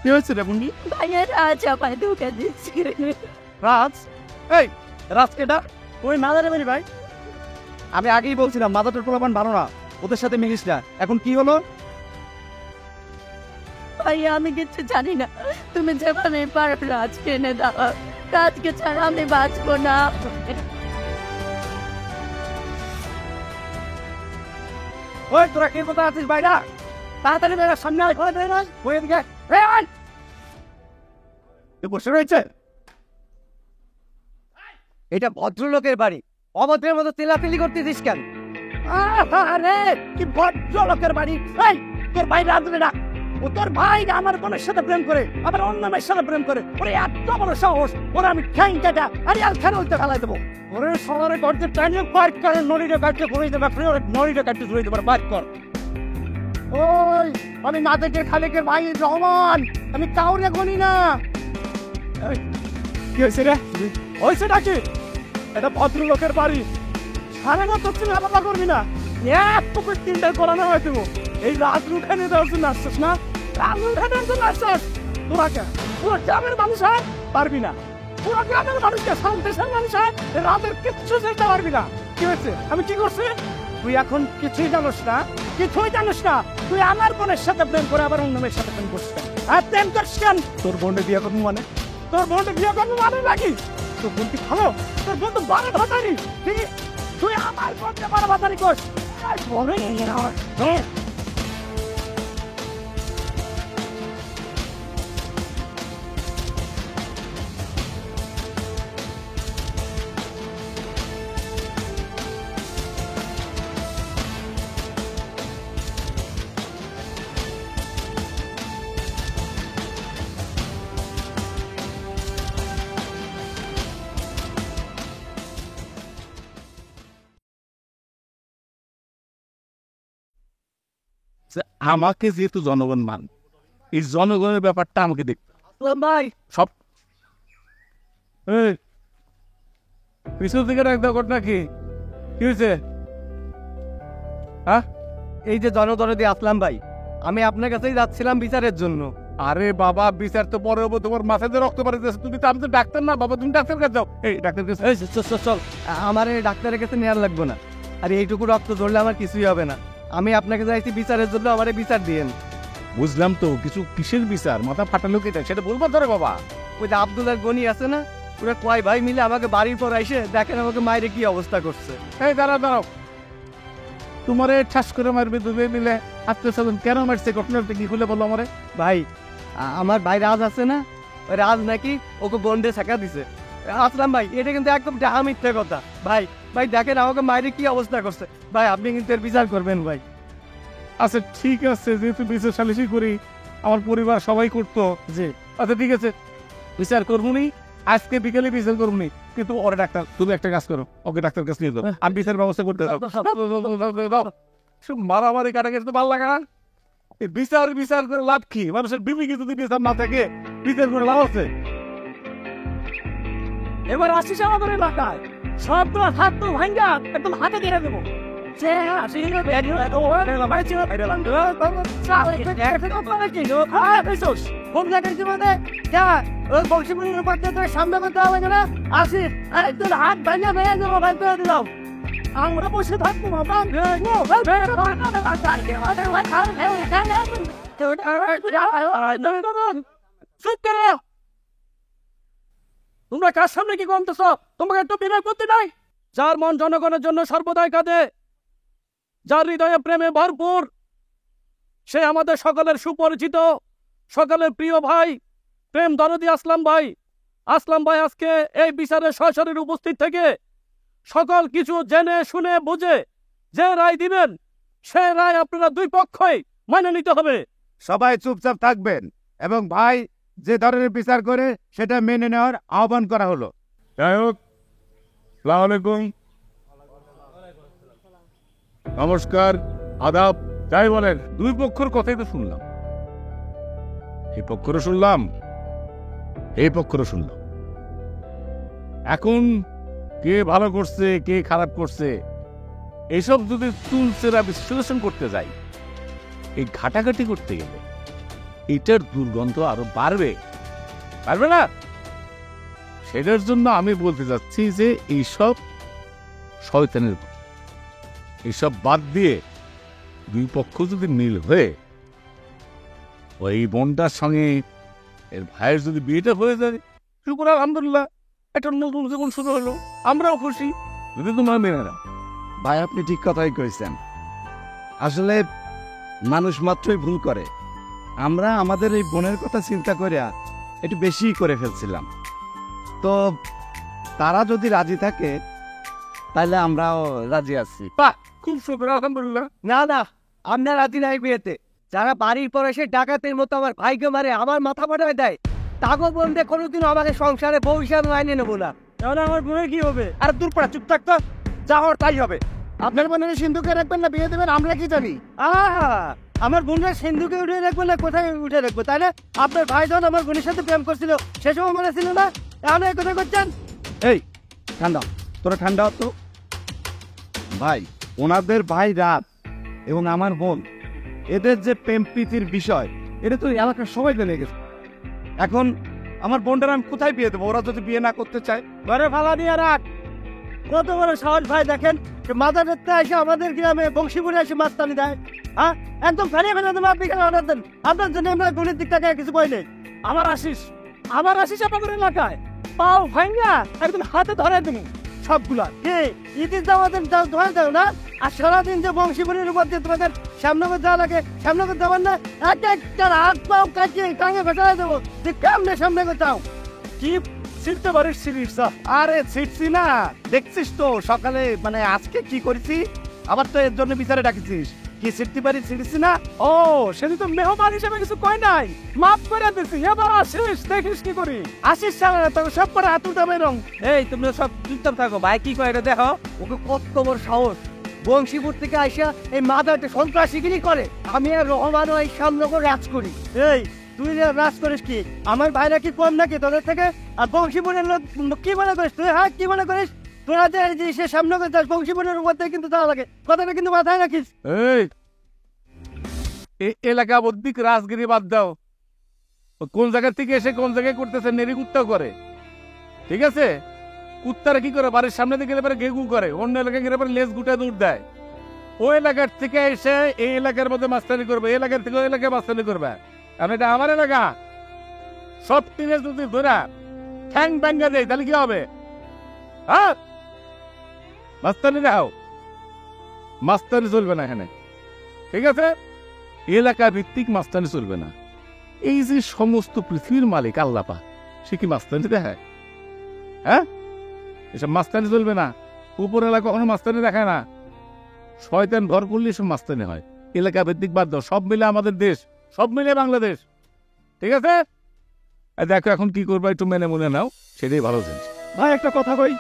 কি হয়েছে রে বন্ধু? ভাইয়ের আজ আমায় ধোকা দিচ্ছে। রাজ, এই রাজ কেটা? ওই মাদারে মেরি ভাই। আমি আগেই বলছিলাম মাদারটার প্রমাণ ভালো না, ওদের সাথে মিলিস না। এখন কি হলো? ভাইয়া আমি কিছু জানি না, তুমি যেখানে পারো রাজকে এনে দাও, রাজকে ছাড়া আমি বাঁচবো না। ওই তোরা কে কোথায় আছিস ভাইরা? তাড়াতাড়ি বেরা, সামনে আয়, ওই এদিকে বসে রয়েছে। এটা ভদ্রলোকের বাড়ি, অভদ্রের মতো তেলাতেলি করতেছিস কেন? আরে কি ভদ্রলোকের বাড়ি? এই তোর ভাই রাঁধবে না, ও তোর ভাই আমার বোনের সাথে প্রেম করে, আবার অন্য মেয়ের সাথে প্রেম করে। ওরে এত বড় সাহস, ওরা আমি ঠ্যাং কাটা আরে আর খেলে উল্টে ফেলাই দেবো। ওরে শহরে করতে টাইমে পার্ক করে নড়িটা কাটতে ঘুরে দেবে, ওরে নড়িটা কাটতে ঘুরে দেবার বাইক কর। ওই আমি নাদেকের খালেকের ভাই রহমান, আমি কাউরে গনি না। এই, কি হয়েছে রে? হয়েছে নাকি? এটা ভদ্রলোকের বাড়ি, সাড়ে না তো তুই আলাদা করবি না। এক পুকুর তিনটার করানো হয় তুমি এই রাত উঠানে দেওয়ার জন্য আসছিস না? রাত উঠানের জন্য আসছিস তোরা কে? পুরো গ্রামের মানুষ হয় পারবি না, পুরো গ্রামের মানুষকে দেশের মানুষ হয় রাতের কিচ্ছু যেতে পারবি না। কি হয়েছে? আমি কি করছি? তুই এখন কিছুই জানিস না, কিছুই জানিস না। তুই আমার বোনের সাথে প্রেম করে আবার অন্য মেয়ের সাথে প্রেম করছিস। আর প্রেম করছিস কেন? তোর বোনকে বিয়ে করবো মানে? তোর বোনকে বিয়ে করবো মানে নাকি? তোর বোন কি ভালো? তোর বোন তো বারো ভাতারি। তুই আমার বোনকে বারো ভাতারি করস। যে আমাকে যেহেতু জনগণ মান, এই জনগণের ব্যাপারটা আমাকে দেখতে ভাই সব পিছন থেকে রাখতে ঘটনা কি হয়েছে? হ্যাঁ, এই যে জনদরদি আসলাম ভাই, আমি আপনার কাছেই যাচ্ছিলাম বিচারের জন্য। আরে বাবা, বিচার তো পরে হবো, তোমার মাথায় যে রক্ত পাড়িতেছে। তুমি তো, আমি তো ডাক্তার না বাবা, তুমি ডাক্তার কাছে যাও। এই ডাক্তার কাছে এই চল, আমার এই ডাক্তারের কাছে নেওয়ার লাগবে না। আর এইটুকু রক্ত ধরলে আমার কিছুই হবে না। আমি আপনাকে যাইছি বিচারের জন্য, আমারে বিচার দিয়েন। বুঝলাম তো, কিছু কিসের বিচার? মাথা ফাটালো কেটে সেটা বলবো ধরে বাবা। ওই যে আব্দুল্লাহর গনি আছে না, ওরা কয় ভাই মিলে আমাকে বাড়ির পর আইসে দেখেন আমাকে মায়ের কি অবস্থা করছে। এই দাঁড়াও, তোমারে ঠাস করে মারবে দুবে মিলে আত্মীয় স্বজন কেন মারছে? ঘটনাটা কি খুলে বলো আমারে। ভাই আমার ভাই রাজ আছে না, ওই রাজ নাকি ওকে বন্ডে শেখা দিছে। আসলাম ভাই, এটা কিন্তু একদম ডাহা মিথ্যে কথা। ভাই দেখেন আমাকে মায়ের কি অবস্থা করছে। ভাই আপনি কিন্তু এর বিচার করবেন ভাই। আচ্ছা ঠিক আছে, যেহেতু বিচার সালিশি করি, আমার পরিবার সবাই করতো। জি আচ্ছা ঠিক আছে, বিচার করবো নি, আজকে বিকেলে বিচার করবো নি। কিন্তু ওরে ডাক্তার, তুমি একটা কাজ করো, ওকে ডাক্তার কাছে নিয়ে যাও, আমি বিচার ব্যবস্থা করতে দাও। মারামারি কাটাকে তো ভালো লাগে না। এই বিচার করে লাভ কি? মানুষের বিবেকে যদি বিচার না থাকে, বিচার করে লাভ আছে? এবার আসিস আমাদের এলাকায়, সবগুলো হাত তো ভাঙ্গা একদম হাতে দিয়ে দেবো। আমরা বসে থাকবো তোমরা কার সামনে কি কমতেছ? তোমাকে একটু বিনয় করতে নাই? যার মন জনগণের জন্য সর্বদাই কাঁদে, যার হৃদয়ে প্রেমে ভরপুর, সে আমাদের সকলের সুপরিচিত, সকলের প্রিয় ভাই, প্রেম দরদি আসলাম ভাই। আসলাম ভাই আজকে এই বিচারে সশরীরে উপস্থিত থেকে সকল কিছু জেনে শুনে বুঝে যে রায় দিবেন, সে রায় আপনারা দুই পক্ষই মেনে নিতে হবে। সবাই চুপচাপ থাকবেন এবং ভাই যে ধরনের বিচার করে সেটা মেনে নেওয়ার আহ্বান করা হলো। যাই হোক, আসসালামু আলাইকুম, নমস্কার, আদাব, যাই বলেন, দুই পক্ষের কথাই তো শুনলাম। এই পক্ষরও শুনলাম, এই পক্ষরও শুনলাম। এখন কে ভালো করছে কে খারাপ করছে এইসব যদি তুলসেরা বিশ্লেষণ করতে যাই, এই ঘাটাঘাটি করতে গেলে এটার দুর্গন্ধ আরো বাড়বে না? সেটার জন্য আমি বলতে যাচ্ছি যে এইসব শয়তানের, এইসব বাদ দিয়ে দুই পক্ষ যদি মিল হয়ে ওই বোনটার সঙ্গে এর ভাইয়ের যদি বিয়েটা হয়ে যায়, শুকুর আলহামদুলিল্লাহ, একটা নতুন জীবন শুরু হলো, আমরাও খুশি। যদি তোমরা মেনে নাও। ভাই আপনি ঠিক কথাই কইছেন। আসলে মানুষ মাত্রই ভুল করে। আমরা আমাদের এই বোনের কথা চিন্তা করে একটু বেশি করে ফেলছিলাম। তো তারা যদি রাজি থাকে তাহলে আমরাও রাজি আছি। বাহ, খুব শুকুর আলহামদুলিল্লাহ। না আপনার রাজি নাই বিয়েতে। যারা বাড়ির পর এসে ডাকাতের মতো আমার ভাইকে মারে, আমার মাথা ফাটায় দেয়, তাকে বলতে কোনোদিনও আমাকে সংসারে বউ হিসাবে মাইনে নেবো না। তাহলে আমার বোনের কি হবে? আর দূর পড়া, চুপ থাকতো, যা হওয়ার তাই হবে। আপনার বোনের সিন্ধুকে রাখবেন না বিয়ে দেবেন আমরা কি জানি? আহা, আমার বোনরা সিন্ধুকে উঠে রাখবো না কোথায় উঠে রাখবো, তাই না? আপনার ভাই যখন আমার বোনের সাথে প্রেম করছিল সে সময় মনে ছিল না? এখন এই কথা করছেন? এই ঠান্ডা, তোরা ঠান্ডা হ তো। ভাই, ওনাদের ভাই রাত এবং আমার বোন, এদের যে প্রেম প্রীতির বিষয়, এটা তো এলাকার সবাই জেনে গেছে। এখন আমার বোনটার আমি কোথায় বিয়ে দেবো ওরা যদি বিয়ে না করতে চায়? ঘরে ফালা নিয়ে রাখ। কত বড় সাহস ভাই, দেখেন মাথা ধরতে এসে আমাদের গ্রামে বংশীপুরে এসে মাস্তানি দেয়। হ্যাঁ, একদম ফেলে ফেলে দেবো। আপনি কেন অর্ডার দেন? আপনার জন্য আমরা গণিত দিক থেকে কিছু বই নেই। আমার আশিস আপনাদের এলাকায় পাও ভাঙ্গা একদম হাতে ধরে তুমি সবগুলা। কে ইতিস আমাদের ধরে দাও না? আর সারাদিন যে বংশীপুরের উপর দিয়ে তোমাদের সামনে যাওয়া লাগে, সামনে যাবেন না? একটা হাত পাও কাটিয়ে টাঙে ফেটাই দেবো, তুই কেমনে সামনে যাও? কি ছিটতে পারিস সিরিস? আরে ছিটছি না, দেখছিস তো সকালে মানে আজকে কি করেছি, আবার তো এর জন্য বিচারে ডাকিছিস। কি ছিটতে পারি, ছিটছি না? ও সেদিন তো মেহমান হিসেবে কিছু কয় নাই, মাফ করে দিছি। এবার আসিস, দেখিস কি করি। আসিস সামনে তোকে সব করে হাত উঠাবে রং। এই তোমরা সব চুপচাপ থাকো, ভাই কি কয় এটা দেখো। ওকে কত বড় সাহস, বংশীপুর থেকে আইসা এই মাদারটা সন্ত্রাসীগিরি করে। আমি আর রহমান এই সামনে রাজ করি। এই তুই রাজ করিস কি? আমার ভাইরা কি কম নাকি তোদের থেকে? আর বংশীপুরের লোক কি মনে করিস তুই? হ্যাঁ, কি মনে করিস তোরা যে সে সামনে যাস বংশীপুরের উপর থেকে কিন্তু যাওয়া লাগে, কথাটা কিন্তু মাথায় রাখিস। এই এলাকা বদ্দিক রাজগিরি বাদ দাও। ও কোন জায়গা থেকে এসে কোন জায়গায় করতেছে, নেরি কুত্তা করে, ঠিক আছে? কুত্তারা কি করে, বাড়ির সামনে থেকে গেলে পরে গেগু করে, অন্য এলাকায় গেলে পরে লেজ গুটা দৌড় দেয়। ওই এলাকার থেকে এসে এই এলাকার মধ্যে মাস্তানি করবে, এই এলাকার থেকে ওই এলাকায় মাস্তানি করবে। আমি এটা আমার এলাকা, সব তিনে যদি ধরা ঠ্যাং ব্যাঙ্গা দেয় তাহলে কি হবে? হ্যাঁ, মাস্তানি দাও, মাস্তানি চলবে না এখানে, ঠিক আছে? এলাকা ভিত্তিক মাস্তানি চলবে না। এই যে সমস্ত পৃথিবীর মালিক আল্লাপা, সে কি মাস্তানি দেখায়? হ্যাঁ, এসব মাস্তানি চলবে না। উপর এলাকা কখনো মাস্তানি দেখায় না। শয়তান ঘর করলে সব মাস্তানি হয়। এলাকা ভিত্তিক বাদ দাও, সব মিলে আমাদের দেশ, সব মিলে বাংলাদেশ, ঠিক আছে? দেখো এখন কি করবো, একটু মেনে মনে নাও, সেটাই ভালো জিনিস। ভাই একটা কথা কই,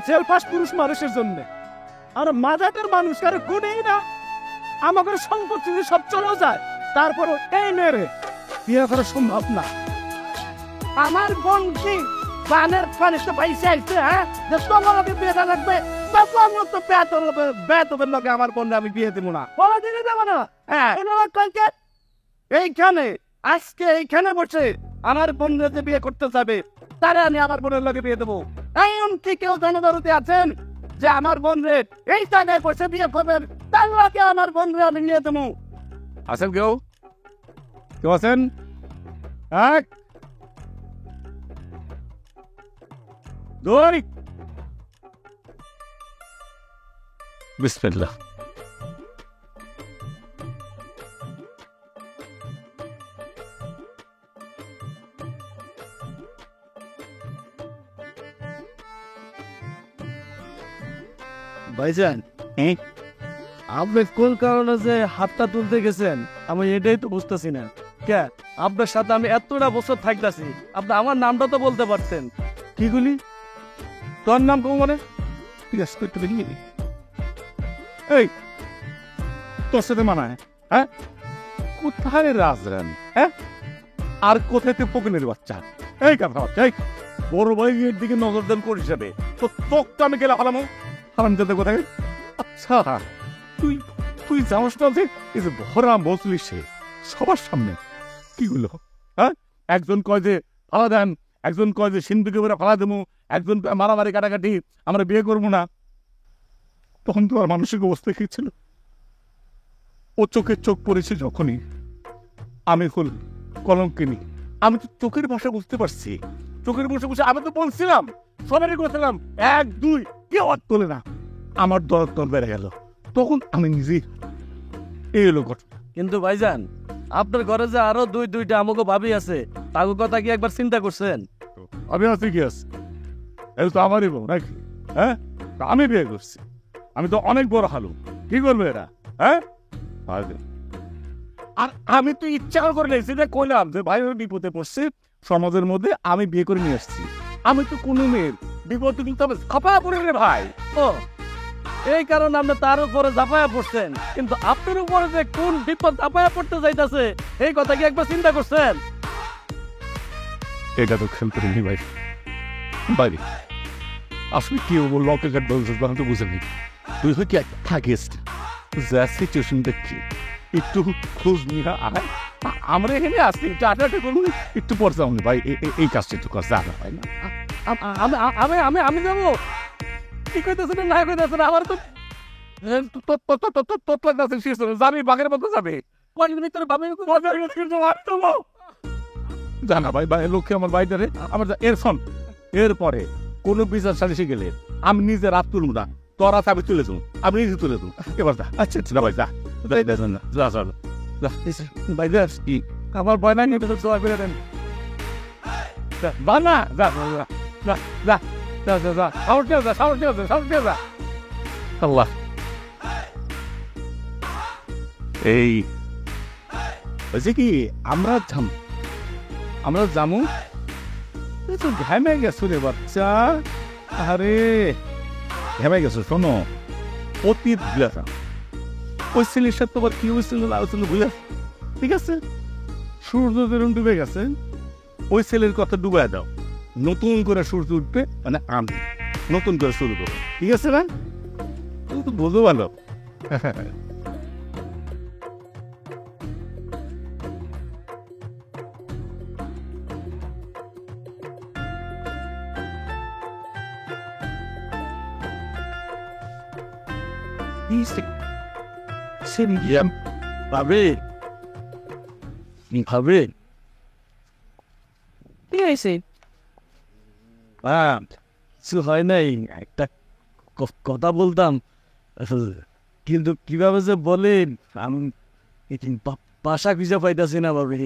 জেল পাস পুরুষ মানুষের জন্য, আর মাদাটার মানুষ কারো গুণেই না। আমাদের সম্পত্তি সব চলে যায়, তারপরও এই মেরে বিয়ে করা সম্ভব না। আমার বোন কি বানের ফানিসটা পাইছে আইছে? হ্যাঁ, যে তোমাকে বিয়েটা লাগবে, তখন তো বেতবের লোকে আমার বোনকে আমি বিয়ে দেবো না। বলা দিনে যাবো না। হ্যাঁ, এইখানে আজকে এইখানে বসে আমার বোনদের যে বিয়ে করতে যাবে তারা আমি আমার বোনের লোকে বিয়ে দেবো। এমনকি কেউ জনদরতে আছেন যে আমার বোনদের এই জায়গায় বসে বিয়ে করবেন, তার লোকে আমার বোনদের আমি নিয়ে দেবো। আছেন কেউ? কেউ আছেন? এক, দুই, বিসমিল্লাহ। ভাইজান, আপনি কোন কারণে যে হাতটা তুলতে গেছেন আমি এটাই তো বুঝতেছি না। কে আপনার সাথে আমি এতটা বছর থাকতেছি, আপনি আমার নামটা তো বলতে পারতেন। কি গুলি? তোর নাম কম মানে? ঠিক আছে, একটু দেখি। এই তোর সাথে মানায়? হ্যাঁ, কোথায় রাজরানী? হ্যাঁ, আর কোথায় তুই পকিনের বাচ্চা? এই কথা বাচ্চা, এই বড় ভাইয়ের দিকে নজর দেন করিস যাবে তো, তোকে আমি গেলে হারামো হারাম যাতে কোথায়? আচ্ছা, তুই তুই যাওয়াস না যে এই যে ভরা বসলি সে সবার সামনে কি গুলো? হ্যাঁ, একজন কয় যে ফালা দেন, একজন কয় যে সিন্ধুকে বেড়ে ফালা দেবো, একজন মারামারি কাটাকাটি, আমরা বিয়ে করবো না। তখন তো আর মানসিক অবস্থা কি ছিল? ও চোখের চোখ পড়েছে যখনই, আমি হল কলঙ্কিনী। আমি তো চোখের ভাষা বুঝতে পারছি, চোখের বসে বসে আমি তো বলছিলাম, সবারই করছিলাম এক দুই, কেউ আর তোলে না। আমার দরদ বেড়ে গেল, তখন আমি নিজেই এই হলো ঘটনা। কিন্তু ভাইজান, আপনার ঘরে যে আরো দুইটা আমাকে ভাবি আছে, তাকে কথা কি একবার চিন্তা করছেন? আমি আছি কি আছে, এই তো আমারই বউ নাকি? হ্যাঁ, আমি বিয়ে করছি, আমি তো অনেক বড় হালু, কি করবে এরা? হ্যাঁ, আর আমি তো ইচ্ছা করে নিয়েছি যে কইলাম যে ভাই বিপদে পড়ছে সমাজের মধ্যে, আমি বিয়ে করে নিয়ে আসছি। আমি তো কোনো মেয়ের বিপদে কিন্তু আমি ছাপা পড়ে রে ভাই। ও এই কারণে আপনি তার উপরে ঝাঁপায়া পড়ছেন, কিন্তু আপনার উপরে যে কোন বিপদ ঝাঁপায়া পড়তে যাইতাছে এই কথা কি একবার চিন্তা করছেন? এটা তো খেলতে নেই ভাই। বাইরে আসলে কি বলবো, লকে কাট বলছিস আমি তো বুঝে নেই। তুই হয়তো থাকিস যা সিচুয়েশনটা কি একটু খোঁজ নিয়ে আয়। আমরা এখানে আসছি একটু আটা করবো, একটু পর যাও ভাই। এই কাজটা একটু কর, জানা হয় না। আমি যাবো কি কইতেছেন না কইতেছেন? আমার তো যাবি বাঘের মতো যাবে জানা ভাই। ভাই লক্ষ্যে আমার বাড়িটারে আমার এরপরে কোনো বিচার সালিশে গেলে আমি নিজে রাত তুলব না, তোরা চাবি তুলে দেবো, আমি নিজে তুলে দেবো। এবার যা। আচ্ছা আচ্ছা ভাই, যা যা যা যা ভাই। যা কি আমার ভয় নাই, জয় করে দেন না। যা যা যা যা যা যা যা সাহস দিয়ে যা, সাহস দিয়ে যা, সাহস দিয়ে যা। আল্লাহ এই হয়েছে কি, আমরা যামু তো ঘামে গেছো রে বাচ্চা। আরে ঘামে গেছো, শোনো অতীত বুঝা, ওই ছেলের সাথে তোমার কি হয়েছিল আলোচনা বুঝা, ঠিক আছে? সূর্য যেরকম ডুবে গেছে ওই ছেলের কথা ডুবাই দাও, নতুন করে সূর্য উঠবে, মানে আমি নতুন করে শুরু করবো, ঠিক আছে না? তুমি তো বোঝো ভালো। ভাবে ভাবে কি হয়েছে? কিছু হয় নাই, একটা কথা বলতাম, কিন্তু কিভাবে যে বলেন আমি ভাষা খুঁজে পাইতেছি না ভাবে।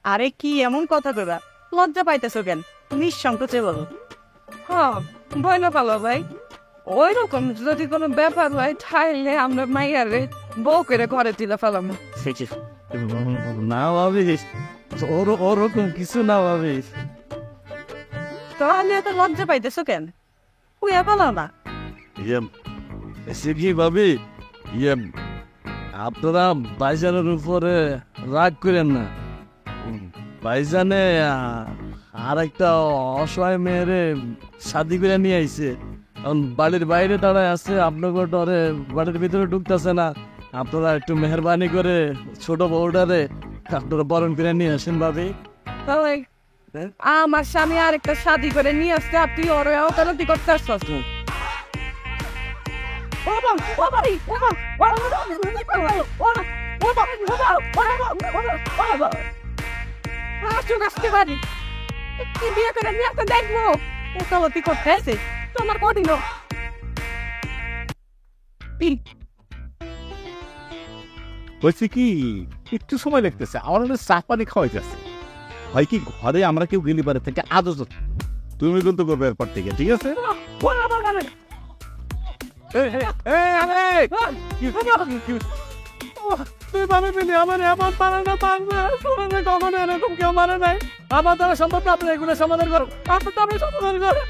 আরে কি এমন কথা কইবা, লজ্জা পাইতেছো কেন? নিঃসংকোচে বলো। হ্যাঁ ভয় না পালো ভাই, ওই রকম যদি কোনো ব্যাপার হয় তাইলে আমরা মাইয়ারে বউ করে ঘরে দিলে ফেলাম। না ভাবি, ওরকম কিছু না ভাবি। তাহলে এত লজ্জা পাইতেছো কেন? কুইয়া বলো না। কি ভাবি, আপনারা ভাইজানের উপরে রাগ করেন না। ভাইজানে আর একটা অসহায় মেয়েরে শাদি করে নিয়ে আইছে, এখন বাড়ির বাইরে দাঁড়ায় আছে, আপনাকে ডরে বাড়ির ভিতরে ঢুকতেছে না। আপনারা একটু মেহরবানি করে ছোট বউটারে আপনারা বরণ করে নিয়ে আসেন ভাবি। তাহলে আমার স্বামী আরেকটা শাদি করে নিয়ে আসতে আর তুই ওর ওকালতি করতে আসছিস? আসতে পারি কি বিয়ে করে নিয়ে আসতে দেখবো ওকালতি করতে আছে তোমার কদিন হয়েছে কি, একটু সময় লাগতেছে, আমার চা পানি খাওয়াইতেছে। হয় কি ঘরে আমরা কেউ গেলি বাড়ি থেকে আদর তুমি কিন্তু করবে এরপর থেকে, ঠিক আছে? তুই ভাবে পেলি আমার এমন পারে না, পারবে কখনো এরকম কেউ মানে নাই। আমার দ্বারা সম্ভব না, আপনি এগুলো সমাধান করো, আপনার তো আপনি সমাধান করো।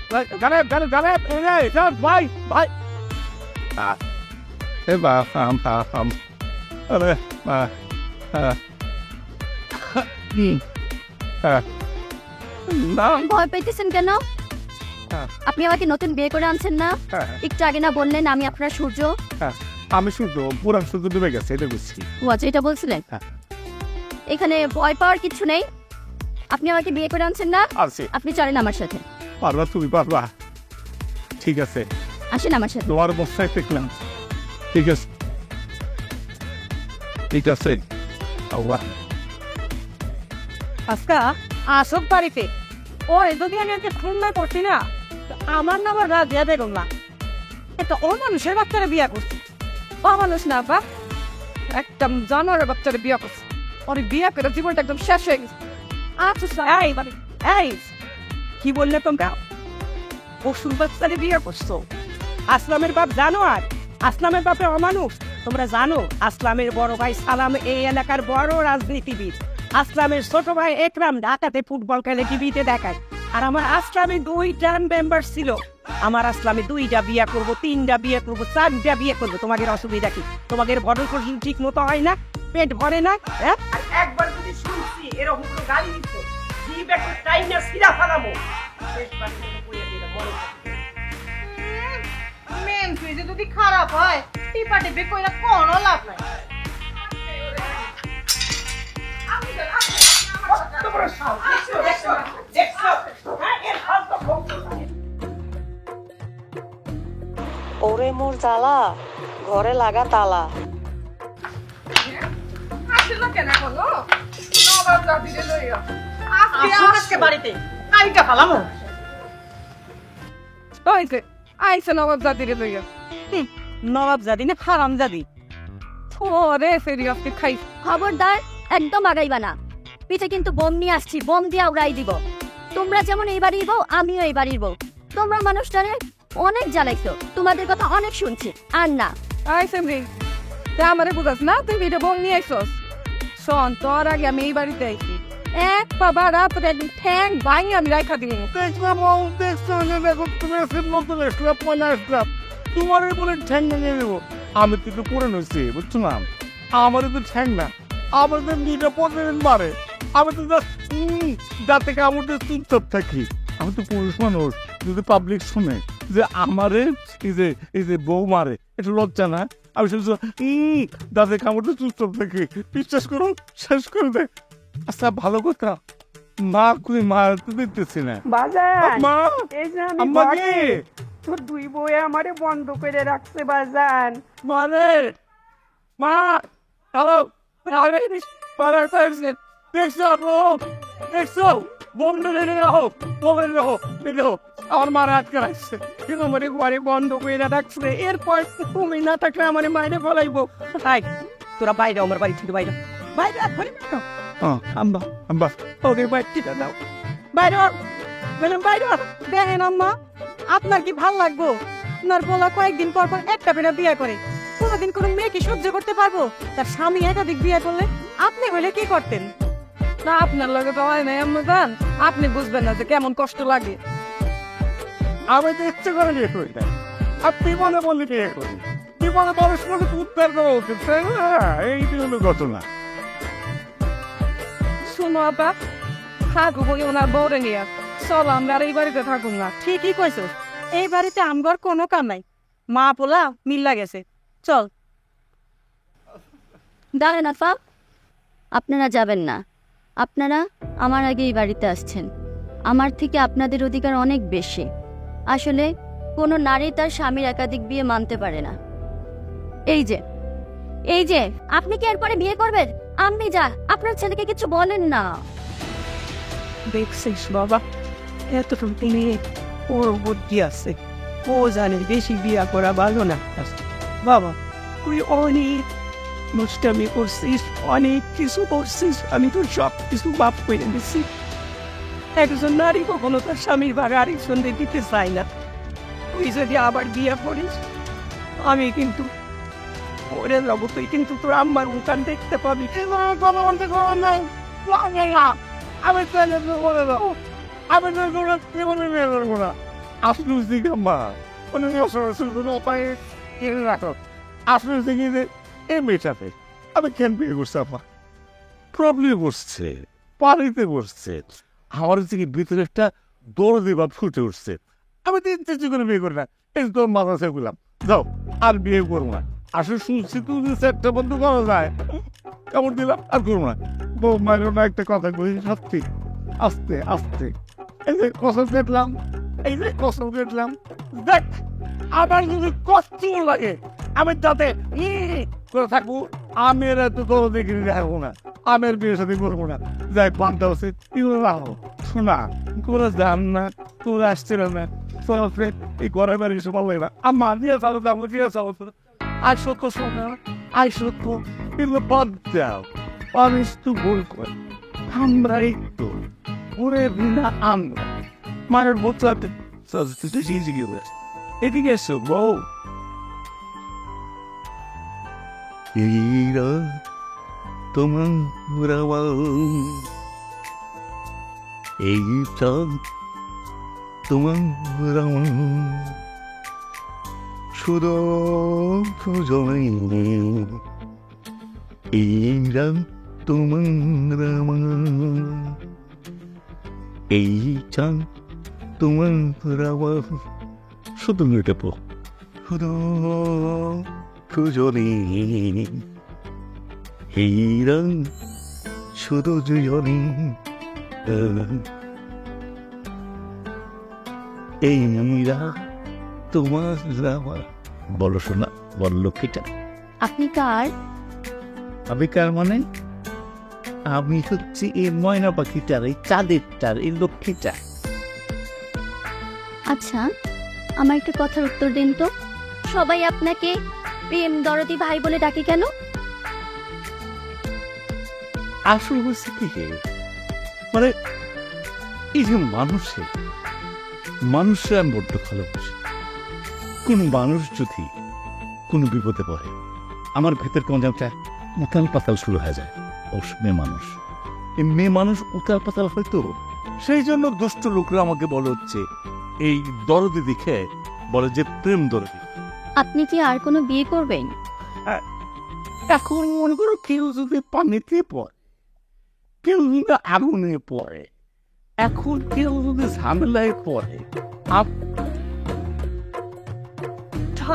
ভাই ভাই ভয় পেতেছেন কেন? আপনি আমাকে নতুন বিয়ে করে আনছেন না? একটু আগে না বললেন আমি আপনার সূর্য? আমি সূর্য, পুরান সূর্য ডুবে গেছে, এটা বুঝছি। ও আচ্ছা, এটা বলছিলেন। এখানে ভয় পাওয়ার কিছু নেই, আপনি আমাকে বিয়ে করে আনছেন না? আপনি চলেন আমার সাথে। পারবা, তুমি পারবা, ঠিক আছে আসেন আমার সাথে। তোমার অবস্থায় দেখলাম, ঠিক আছে ঠিক আছে। আজকা আসক বাড়িতে ওর যদি আমি আজকে খুলনায় করছি না, আমার নাম রাজিয়া বেগম না, একটা অমানুষের বাচ্চারা বিয়া করছি। অমানুষ না বাপ, একটা জানোয়ারের বাচ্চারে বিয়ে করছে, ওর বিয়ে করে জীবনটা একদম শেষ হয়ে গেছে। আচ্ছা এই কি বললে তোমরা? পশুর বাচ্চারে বিয়ে করছো? আসলামের বাপ জানো? আর আসলামের বাপে অমানুষ? তোমরা জানো আসলামের বড় ভাই সালাম এই এলাকার বড় রাজনীতিবিদ, আসলামের ছোট ভাই একরাম ঢাকাতে ফুটবল খেলে টিভিতে দেখায়, আর আমার আসলামে 2টা মেম্বার ছিল। আমার আসলামে 2টা বিয়ে করব, 3টা বিয়ে করব, 4টা বিয়ে করব। তোমাদের অসুবিধা কি? তোমাদের ভরণ পোষণ ঠিক মতো হয় না, পেট ভরে না? হ্যাঁ, আর একবার যদি শুনছি এরকম কোনো গালি দিচ্ছ, জিভ একটু টাইম না সিরা ফালাবো। শেষবার করে কইয়া দিলাম, মনে থাকবে। মেন সুইচে যদি খারাপ হয় টিপা টিপে কইরা কোনো লাভ নাই। ওরে মোর জ্বালা, ঘরে লাগা তালা। আজকে বাড়িতে কাইটা ফালামো। হয়েছে আইসে নবাব জাতিরে লইয়া। নবাব জাদি না হারাম জাদি? ওরে সিরিয়াসলি খাই। খবরদার, একদম আগাইবা না। পিছে কিন্তু বোম নিয়ে আসছি, বোম দিয়ে উড়াই দিব। তোমরা যেমন এই বাড়ির বউ, আমিও এই বাড়ির বউ। তোমরা মানুষটারে অনেক জ্বালাইছো, তোমাদের কথা অনেক শুনছি। আর না, আইসে রে তা আমারে বুঝাস না, তুই ভিডিও বোন নিয়ে আইসস। শোন, তোর আগে আমি এই বাড়িতে আইছি, এক বাবা রাত একদিন ঠ্যাং ভাঙি আমি রাইখা দিই। দেখলাম দেখো তুমি নতুন আসলাম পয়লা আসলাম, তোমার বলে ঠ্যাং নিয়ে নেবো। আমি তো একটু করে নিচ্ছি, বুঝছো না? আমার তো ঠ্যাং না, আমার তো 2টা প্রতিদিন মারে। আমি তো যাতে কামড়ে চুপচাপ থাকি। আমি তো পুরুষ মানুষ, যদি পাবলিক শুনে যে আমারে এই যে বউ মারে, এটা লজ্জা না? আমি শুনছি দাঁতে কামড়ে চুপচাপ থাকি, বিশ্বাস করো শেষ করে দেয়। আচ্ছা ভালো কথা, মা কই মা তো দেখতেছি না। বাজান, মা এই যে আমি আম্মা ঘরে, কি তোর 2 বউয়ে আমারে বন্ধ করে রাখছে বাজান। মানে মা হ্যালো দেখছো দেখছো বন্ধ রাখো বন্ধ রাখো। আমার মার আটকে রাখছে, কিন্তু আমার ঘরে বন্ধ করে রাখছে। এরপর তুমি না থাকলে আমার মাইরে ফলাইবো। তাই তোরা বাইরে, আমার বাড়ি থেকে বাইরে বাইরে আম্বা আম্বা ওকে বাড়িটা দাও। বাইরে বাইরে দেখেন আম্মা, আপনার কি ভাল লাগবো? আপনার বলা কয়েকদিন পর পর একটা বেটা বিয়ে করে, কোনোদিন কোনো মেয়েকে সহ্য করতে পারবো? তার স্বামী একাধিক বিয়ে করলে আপনি হইলে কি করতেন? না আপনার লগে তো হয় নাই আম্মা জান, আপনি বুঝবেন না যে কেমন কষ্ট লাগে। আমি তো ইচ্ছে করে বিয়ে করি না, আপনি মনে বললে বিয়ে করি। জীবনে পরস্পরকে উদ্ধার করা উচিত, তাই না? এইটি হলো ঘটনা। শোনো আপা, থাকবো ওনার বউরে নিয়ে, চলো আমরা আর এই বাড়িতে থাকুন না। ঠিকই কইছো, এই বাড়িতে আমগর কোনো কাম নাই, মা পোলা মিল্লা গেছে। চল। দাঁড়ান আফা, আপনারা যাবেন না। আপনারা আমার আগে এই বাড়িতে আসছেন, আমার থেকে আপনাদের অধিকার অনেক বেশি। আসলে কোনো নারী তার স্বামীর একাধিক বিয়ে মানতে পারে না। এই যে আপনি কি এরপরে বিয়ে করবেন? আপনি যা, আপনার ছেলেকে কিছু বলেন না। দেখছিস বাবা, এতটুকু মেয়ে, ওর বুদ্ধি আছে, ও জানে বেশি বিয়া করা ভালো না। বাবা তুই অনেক নষ্টামি করছিস, অনেক কিছু করছিস, আমি তো সব কিছু মাফ করে দিচ্ছি। একজন নারী কখনো তার স্বামীর ভাগে আরেকজনকে দিতে চাই না। তুই যদি আবার বিয়ে করিস, আমি কিন্তু ওরে যাবো, তুই কিন্তু তোর আম্মার উঠান দেখতে পাবি। আমি বলে দাও, আমি জীবনে বিয়ে করবো না। আসলে মা উপায় রাখো। আসলে যে এই মেয়েটাতে আমি কেন বিয়ে করছি? আমার প্রবলেম বসছে, পানিতে বসছে, আমার হচ্ছে কি ভিতরে একটা দৌড় দিবা ফুটে উঠছে। আমি তো ইচ্ছে করে বিয়ে করি না, এই তোর মাথা সেগুলাম যাও, আর বিয়ে করবো না। আসলে শুনছি তুই একটা বন্ধু করা যায়, কেমন দিলাম আর করবো না। বউ মায়ের না একটা কথা কই, সত্যি আস্তে আস্তে এই যে কসম কেটলাম, এই যে কসম কেটলাম, দেখ আমার যদি কষ্ট লাগে আমি তাতে করে থাকবো। আমি এর এত তোর দেখে রাখবো না, আমি এর বিয়ের সাথে করবো না। যাই পান্তা উচিত এগুলো রাখো। শোনা তোরা যান না, তোরা আসছিল না, তোরা এই ঘরের বাড়ি এসে ভালো লাগে না। আমার দিয়ে চালো যাবো, দিয়ে চালো আর সত্য শোনা, আই সত্য এগুলো বাদ দাও। মানুষ তো ভুল করে, আমরা একটু ঘুরে বিনা আমরা মায়ের বোঝাতে এদিকে এসো বউ। তোমার এই তোমার শুধু এই রাম তোমার এই চান তোমার শুধু এটা পো শুধু খুঁজনি এই রং শুধু দুজনি এই মেয়েরা তোমার বলো শোনা বল লক্ষ্মীটা আপনি কার? আমি কার মানে আমি হচ্ছে এই ময়না পাখিটার এই চাঁদেরটার এই লক্ষ্মীটা। আচ্ছা, আমার একটা কথার উত্তর দিন তো, সবাই আপনাকে প্রেম দরদি ভাই বলে ডাকে কেন? আসল হচ্ছে কি মানে এই যে মানুষে আমি বড্ড ভালোবাসি। কোন মানুষ যদি কোনো বিপদে পড়ে আমার ভেতর কেমন যেন উতাল পাতাল শুরু হয়ে যায়। ও মেয়ে মানুষ, এই মেয়ে মানুষ উতাল পাতাল হয়তো, সেই জন্য দুষ্ট লোকরা আমাকে বলে হচ্ছে এই দরদি দেখে বলে যে প্রেম দরদি। আপনি কি আর কোনো বিয়ে করবেন? এখন মনে করো কেউ যদি পানিতে পড়ে, কেউ যদি আগুনে পড়ে, এখন কেউ যদি ঝামেলায় পড়ে,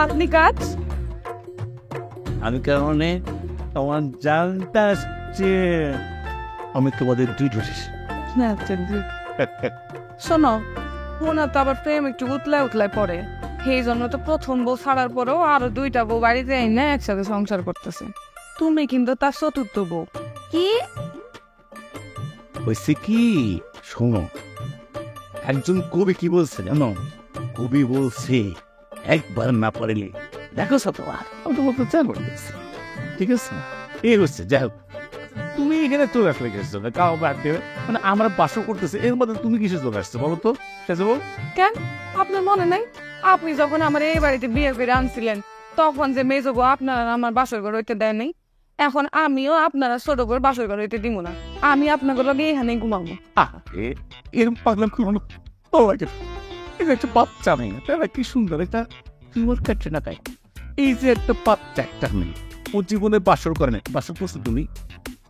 আপনি কাজ আমি কারণে তোমার জানটা যে আমি তোমাদের দুই ধরিস। শোনো, ওনার তো আবার প্রেম একটু উতলায় পড়ে, সেই জন্য তো প্রথম বউ ছাড়ার পরেও আরো 2টা বউ বাড়িতে এনে একসাথে সংসার করতেছে। তুমি কিন্তু তার 4র্থ বউ। কি হয়েছে কি শোনো, একজন কবি কি বলছে জানো? কবি বলছে একবার না পারলে দেখো শতবার। ঠিক আছে, এই হচ্ছে যাই হোক, তুমি এখানে চলে আসলে গেছো না কাউ বাদ দেবে, মানে আমরা বাসও করতেছে, এর মধ্যে তুমি কিসে চলে আসছো বলো তো? কেন আপনার মনে নাই আপনি যখন আমার এই বাড়িতে বিয়ে করে আনছিলেন তখন যে মেজো বউ আপনারা আমার বাসর ঘর হইতে দেয় নাই? এখন আমিও আপনারা ছোট বউর বাসর ঘর হইতে দিব না, আমি আপনাকে লগে এখানে ঘুমাবো। এরকম পাগলাম কি মনে এটা একটা বাচ্চা নেই, তারা কি সুন্দর একটা তোমার কাটছে না তাই। এই যে একটা বাচ্চা একটা মেয়ে, ও জীবনে বাসর করে নাই, বাসর করছো তুমি?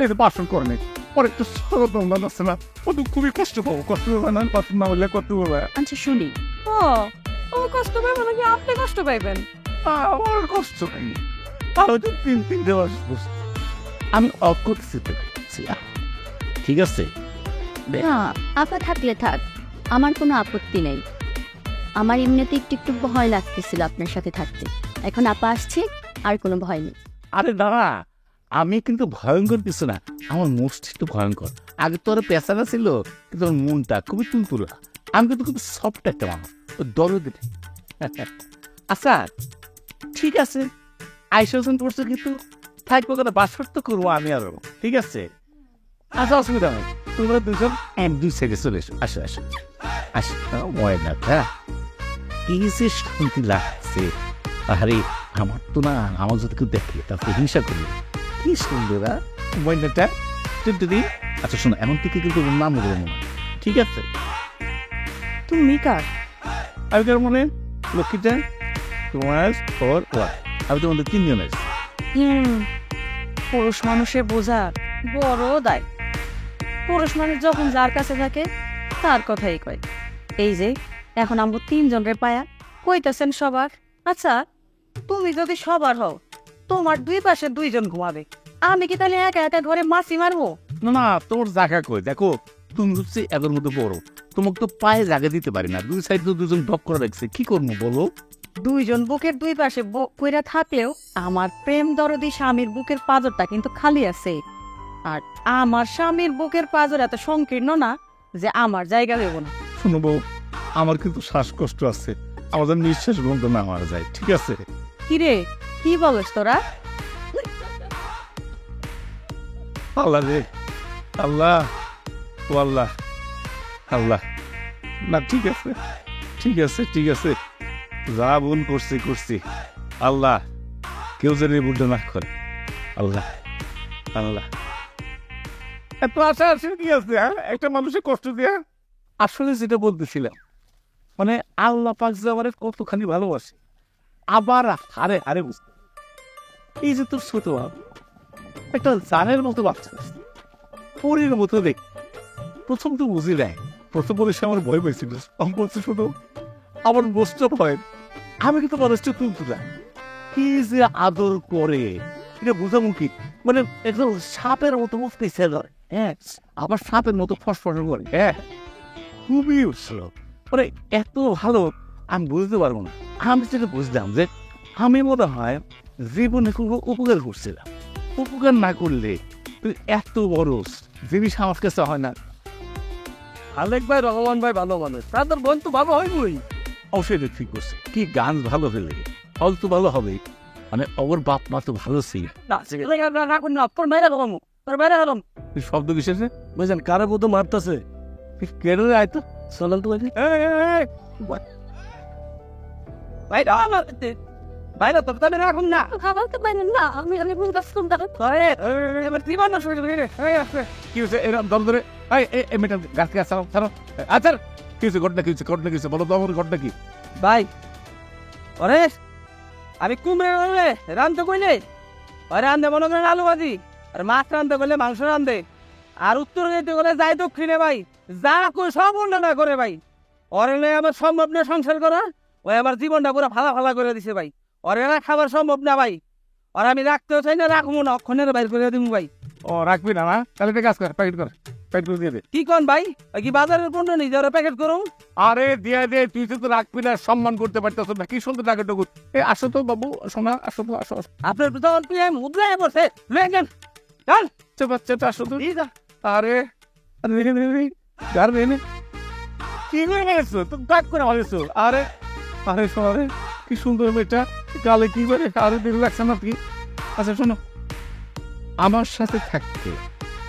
এই যে বাসর করে নাই, পরে একটা সরদম আছে না, ও তো খুবই কষ্ট পাবো, কষ্ট পাবে না, কষ্ট না হলে কষ্ট পাবে। আচ্ছা শুনি, ও কষ্ট পাইবে নাকি আপনি কষ্ট পাইবেন? আমার কষ্ট পাইনি, তাহলে তো 3 মাস আমি অকর্ষিত ঠিক আছে। না আপা থাকলে থাক, আমার কোনো আপত্তি নেই। আমার এমনিতে একটু ভয় লাগতেছিল আপনার সাথে থাকতে, এখন আপা আসছে আর কোনো ভয় নেই। আরে দাদা, আমি কিন্তু ভয়ঙ্কর কিছু না, আমার মস্তিষ্ক ভয়ঙ্কর। আগে তো আর পেশাটা ছিল, কিন্তু আমার মনটা খুবই তুলতুলা। আমি কিন্তু খুব সফট একটা মানুষ, ও দরদ। আচ্ছা ঠিক আছে, আইসন করছো কিন্তু থাকবো কথা, বাসর তো করবো আমি আরো, ঠিক আছে? আচ্ছা অসুবিধা নেই, তোমরা দুজন 2 সাইডে চলে এসো, আসো আসো আসো। ময়নাটা কি যে শান্তি লাগছে, আরে আমার তো না, আমার যদি কেউ দেখে তাকে হিংসা করি। কি সুন্দর ময়নাটা। আচ্ছা শোনো, এমন থেকে কিন্তু নাম বলবো না, ঠিক আছে? তুমি কার? আমি কার মনে লক্ষ্মীটা তোমার ওর ওয়ার, আমি তোমাদের 3 জন আছি। পুরুষ মানুষের বোঝার বড় দায়। পুরুষ মানুষ যখন যার কাছে থাকে তার কথাই কয়। এই যে এখন আমরা 3 জনরে পায়া কইতেছেন সবার। আচ্ছা তুমি যদি সবার হও, তোমার 2 পাশে 2 জন ঘুমাবে, আমি কি তাহলে একা একা ঘরে মাছি মারবো? না না, তোর জায়গা কই? দেখো তুমি হচ্ছে এদের মধ্যে বড়, তোমাকে তো পায়ে জায়গা দিতে পারি না, 2 সাইড তো 2 জন ব্লক করে রাখছে, কি করবো বলো? 2 জন বুকের 2 পাশে বুক কইরা থাকলেও আমার প্রেম দরদি স্বামীর বুকের পাজরটা কিন্তু খালি আছে। আর আমার স্বামীর বুকের পাজর এত সংকীর্ণ না যে আমার জায়গা দেব না। শোনো বউ, আমার কিন্তু শ্বাসকষ্ট আছে, আমাদের নিঃশ্বাস বন্ধ না মারা যায়, ঠিক আছে? কিরে কি বলস তোরা? আল্লাহ রে আল্লাহ, ও আল্লাহ আল্লাহ। না ঠিক আছে ঠিক আছে ঠিক আছে, যা ভুল করছি আল্লাহ, কেউ যেন ভুলটা না করে। আল্লাহ আল্লাহ। এত আশা আছে কি আছে একটা মানুষের কষ্ট দেয়া? আসলে যেটা বলতেছিলাম, মানে আল্লাহ পাক যে আমার কতখানি ভালোবাসে আবার হারে হারে বুঝতে এই যে তোর ছোট বাবু একটা জানের মতো বাচ্চা পরের মতো দেখ প্রথম তো বুঝি দেয় প্রথম বলে সে আমার ভয় পেয়েছিল আমি বলছি শুধু আমার বস্তু ভয় আমি কিন্তু মানুষটা তুলতে দেয় কি যে আদর করে এটা বোঝামুখী মানে একদম সাপের মতো মুখতে ধরে হ্যাঁ আবার সাপের মতো ফসফস করে হ্যাঁ খুবই উৎসাহ মানে এত ভালো আমি বুঝতে পারবো না আমি যেটা বুঝলাম যে আমি মনে হয় জীবনে কোনো উপকার করছিলাম উপকার না করলে তুই এত বড় জিনিস আমার কাছে হয় না আলেক ভাই রহমান ভাই ভালো মানুষ তাদের বোন তো ভালো হইবই অবশ্যই ঠিক করছে কি গান ভালো ফেলে ফল তো ভালো হবে মানে ওর বাপ মা তো ভালো ছিল রাখুন না তোর বাইরে গেলাম তোর বাইরে গেলাম শব্দ কিসেছে বুঝলেন কারে বোধ মারতেছে কেন আয়তো চলেন তো বাইরে তো তাদের রাখুন না খাবার তো পাইলেন না আমি বুঝতে এবার দিবান না কি হয়েছে এরকম দল ধরে মেয়েটা গাছ গাছ ছাড়ো আচ্ছা কি হয়েছে ঘটনা কি হয়েছে ঘটনা কি হয়েছে বলো তো আমার ঘটনা কি ভাই অরে আমি কুমড়ে রান্ধতে কইলে রান্ধে মনে করেন আলু ভাজি আর মাছ রান্ধতে করলে মাংস রান্ধে আর উত্তর গেতে গেলে যাই দক্ষিণে ভাই যা কই সব উন্নয়ন করে ভাই ওরে আমার সম্ভব না সংসার করা ওই আমার জীবনটা পুরো ফালা ফালা করে দিছে ভাই ওরে খাবার সম্ভব না ভাই আর আমি রাখতেও চাই না রাখবো না অক্ষণের বাইর করে দিব ভাই ও রাখবি না না তাহলে একটা কাজ কর প্যাকেট কর প্যাকেট করে দিয়ে দে কি কোন ভাই কি বাজারের পণ্য নেই যে ওরা প্যাকেট করুন আরে দিয়ে দে তুই তো রাখবি না সম্মান করতে পারতেছ না কি সুন্দর টাকা টুকু এ আসো তো বাবু শোনা আসো তো আসো আপনার তখন মুদ্রায় বসে লেন বাচ্চাটা আসো তো আরে গার রে কি করে মারেছো তো ডাক করে মারেছো আরে আরে শোনো রে কি সুন্দর মেয়েটা গালে কি করে আরে দিল লাগছে না কি আচ্ছা শোনো আমার সাথে থাকতে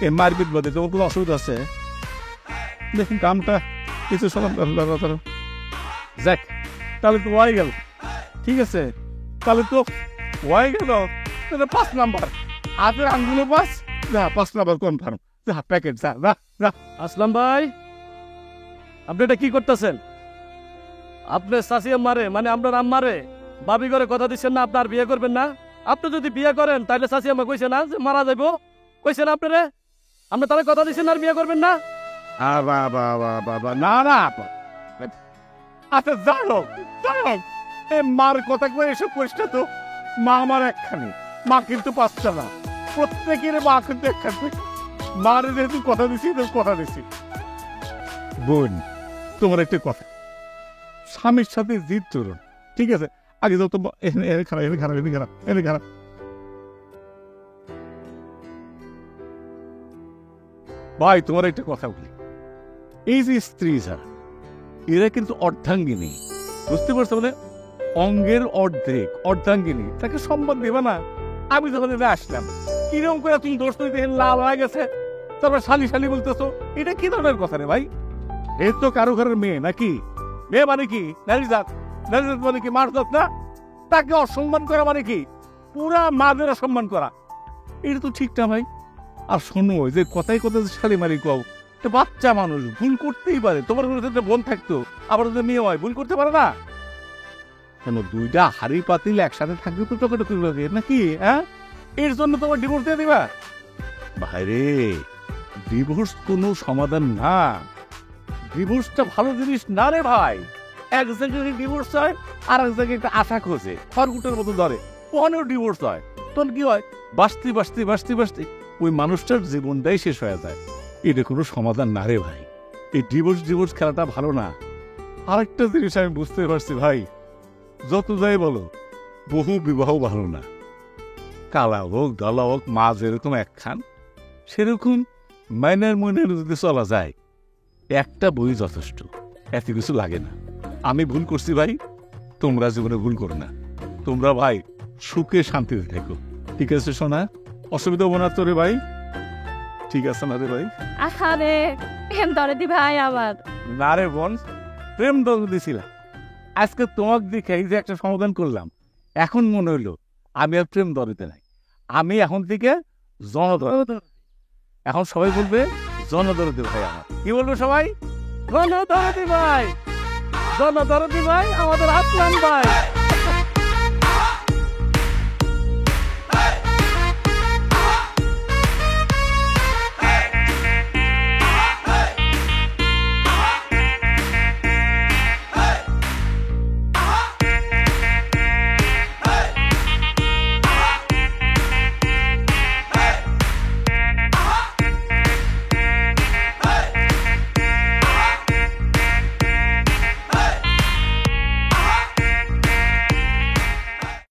এ মারপিট বাদে তোমার কোনো অসুবিধা আছে দেখুন কামটা কিছু শোনাম যাক তাহলে তো ওয়াই গেল ঠিক আছে তাহলে তো ওয়াই গেল 5 নাম্বার হাতের আঙ্গুলে 5 নাম্বার কনফার্ম যা প্যাকেট যা যা যা আসলাম ভাই আপনি এটা কি করতেছেন আপনি শাসিয়া মারে মানে আপনার আম্মারে বাবি করে কথা দিচ্ছেন না আপনার বিয়ে করবেন না আপনি যদি বিয়ে করেন তাহলে শাসিয়া মা কইছে না যে মারা যাইব কইছে না আপনারে আপনি তাহলে কথা দিচ্ছেন আর বিয়ে করবেন না বাবা না না আচ্ছা জানো এ মার কথা করে এসব পরিষ্কার তো মা আমার একখানি মা কিন্তু 5টা না প্রত্যেকের মা কিন্তু একখানি মারে যেহেতু কথা দিছি তো কথা দিছি বোন তোমার একটা কথা স্বামীর সাথে জিদ চলুন ঠিক আছে আগে যাও তো এনে খারাপ ভাই তোমার একটা কথা বলি এই যে স্ত্রী যারা এরা কিন্তু অর্ধাঙ্গিনী বুঝতে পারছো মানে অঙ্গের অর্ধাঙ্গিনী তাকে সম্মান দেবে না আমি যখন এনে আসলাম কিরকম করে তুমি দোষ তুই দেখেন লাল হয়ে গেছে তারপর শালি বলতেছো এটা কি ধরনের কথা রে ভাই এর তো কারো ঘরের মেয়ে নাকি মেয়ে মানে কি নারীজাত মানে কি মার জাত না তাকে অসম্মান করা মানে কি পুরা মাদের অসম্মান করা এটা তো ঠিক না ভাই আর শোনো যে কথাই শালি মারি কও বাচ্চা মানুষ ভুল করতেই পারে তোমার ঘরে বোন থাকতো আবার ওদের মেয়ে হয় ভুল করতে পারে না কেন 2টা হাড়ি পাতিল একসাথে থাকবে তো টকাটুকি লাগে নাকি হ্যাঁ এর জন্য তোমার ডিভোর্স দিয়ে দিবা ভাইরে ডিভোর্স কোনো সমাধান না ডিভোর্সটা ভালো জিনিস না রে ভাই এক জায়গায় ডিভোর্স হয় আর এক জায়গায় একটা আশা খোঁজে খড়কুটের মতো ধরে ওখানেও ডিভোর্স হয় তখন কি হয় বাঁচতে ওই মানুষটার জীবনটাই শেষ হয়ে যায় এটা কোনো সমাধান না রে ভাই এই ডিভোর্স খেলাটা ভালো না আরেকটা জিনিস আমি বুঝতে পারছি ভাই যত যাই বলো বহু বিবাহ ভালো না কালা হোক ডালা হোক মা যেরকম একখান সেরকম মাইনার যদি চলা যায় একটা বই যথেষ্ট এত কিছু লাগে না আমি ভুল করছি ভাই তোমরা জীবনে ভুল করো না তোমরা ভাই সুখে শান্তিতে থেকো ঠিক আছে সোনা অসুবিধা হবো না তো রে ভাই ঠিক আছে না রে ভাই আরে প্রেম ধরে দি ভাই আবার না রে বোন প্রেম দল দিছিলাম আজকে তোমাকে দেখে এই যে একটা সমাধান করলাম এখন মনে হইলো আমি আর প্রেম দরিতে নাই আমি এখন থেকে জনদরদ এখন সবাই বলবে জনদরদি ভাই আমার কি বলবো সবাই জনদরদি ভাই জনদরদি ভাই, আমাদের আসলাম ভাই।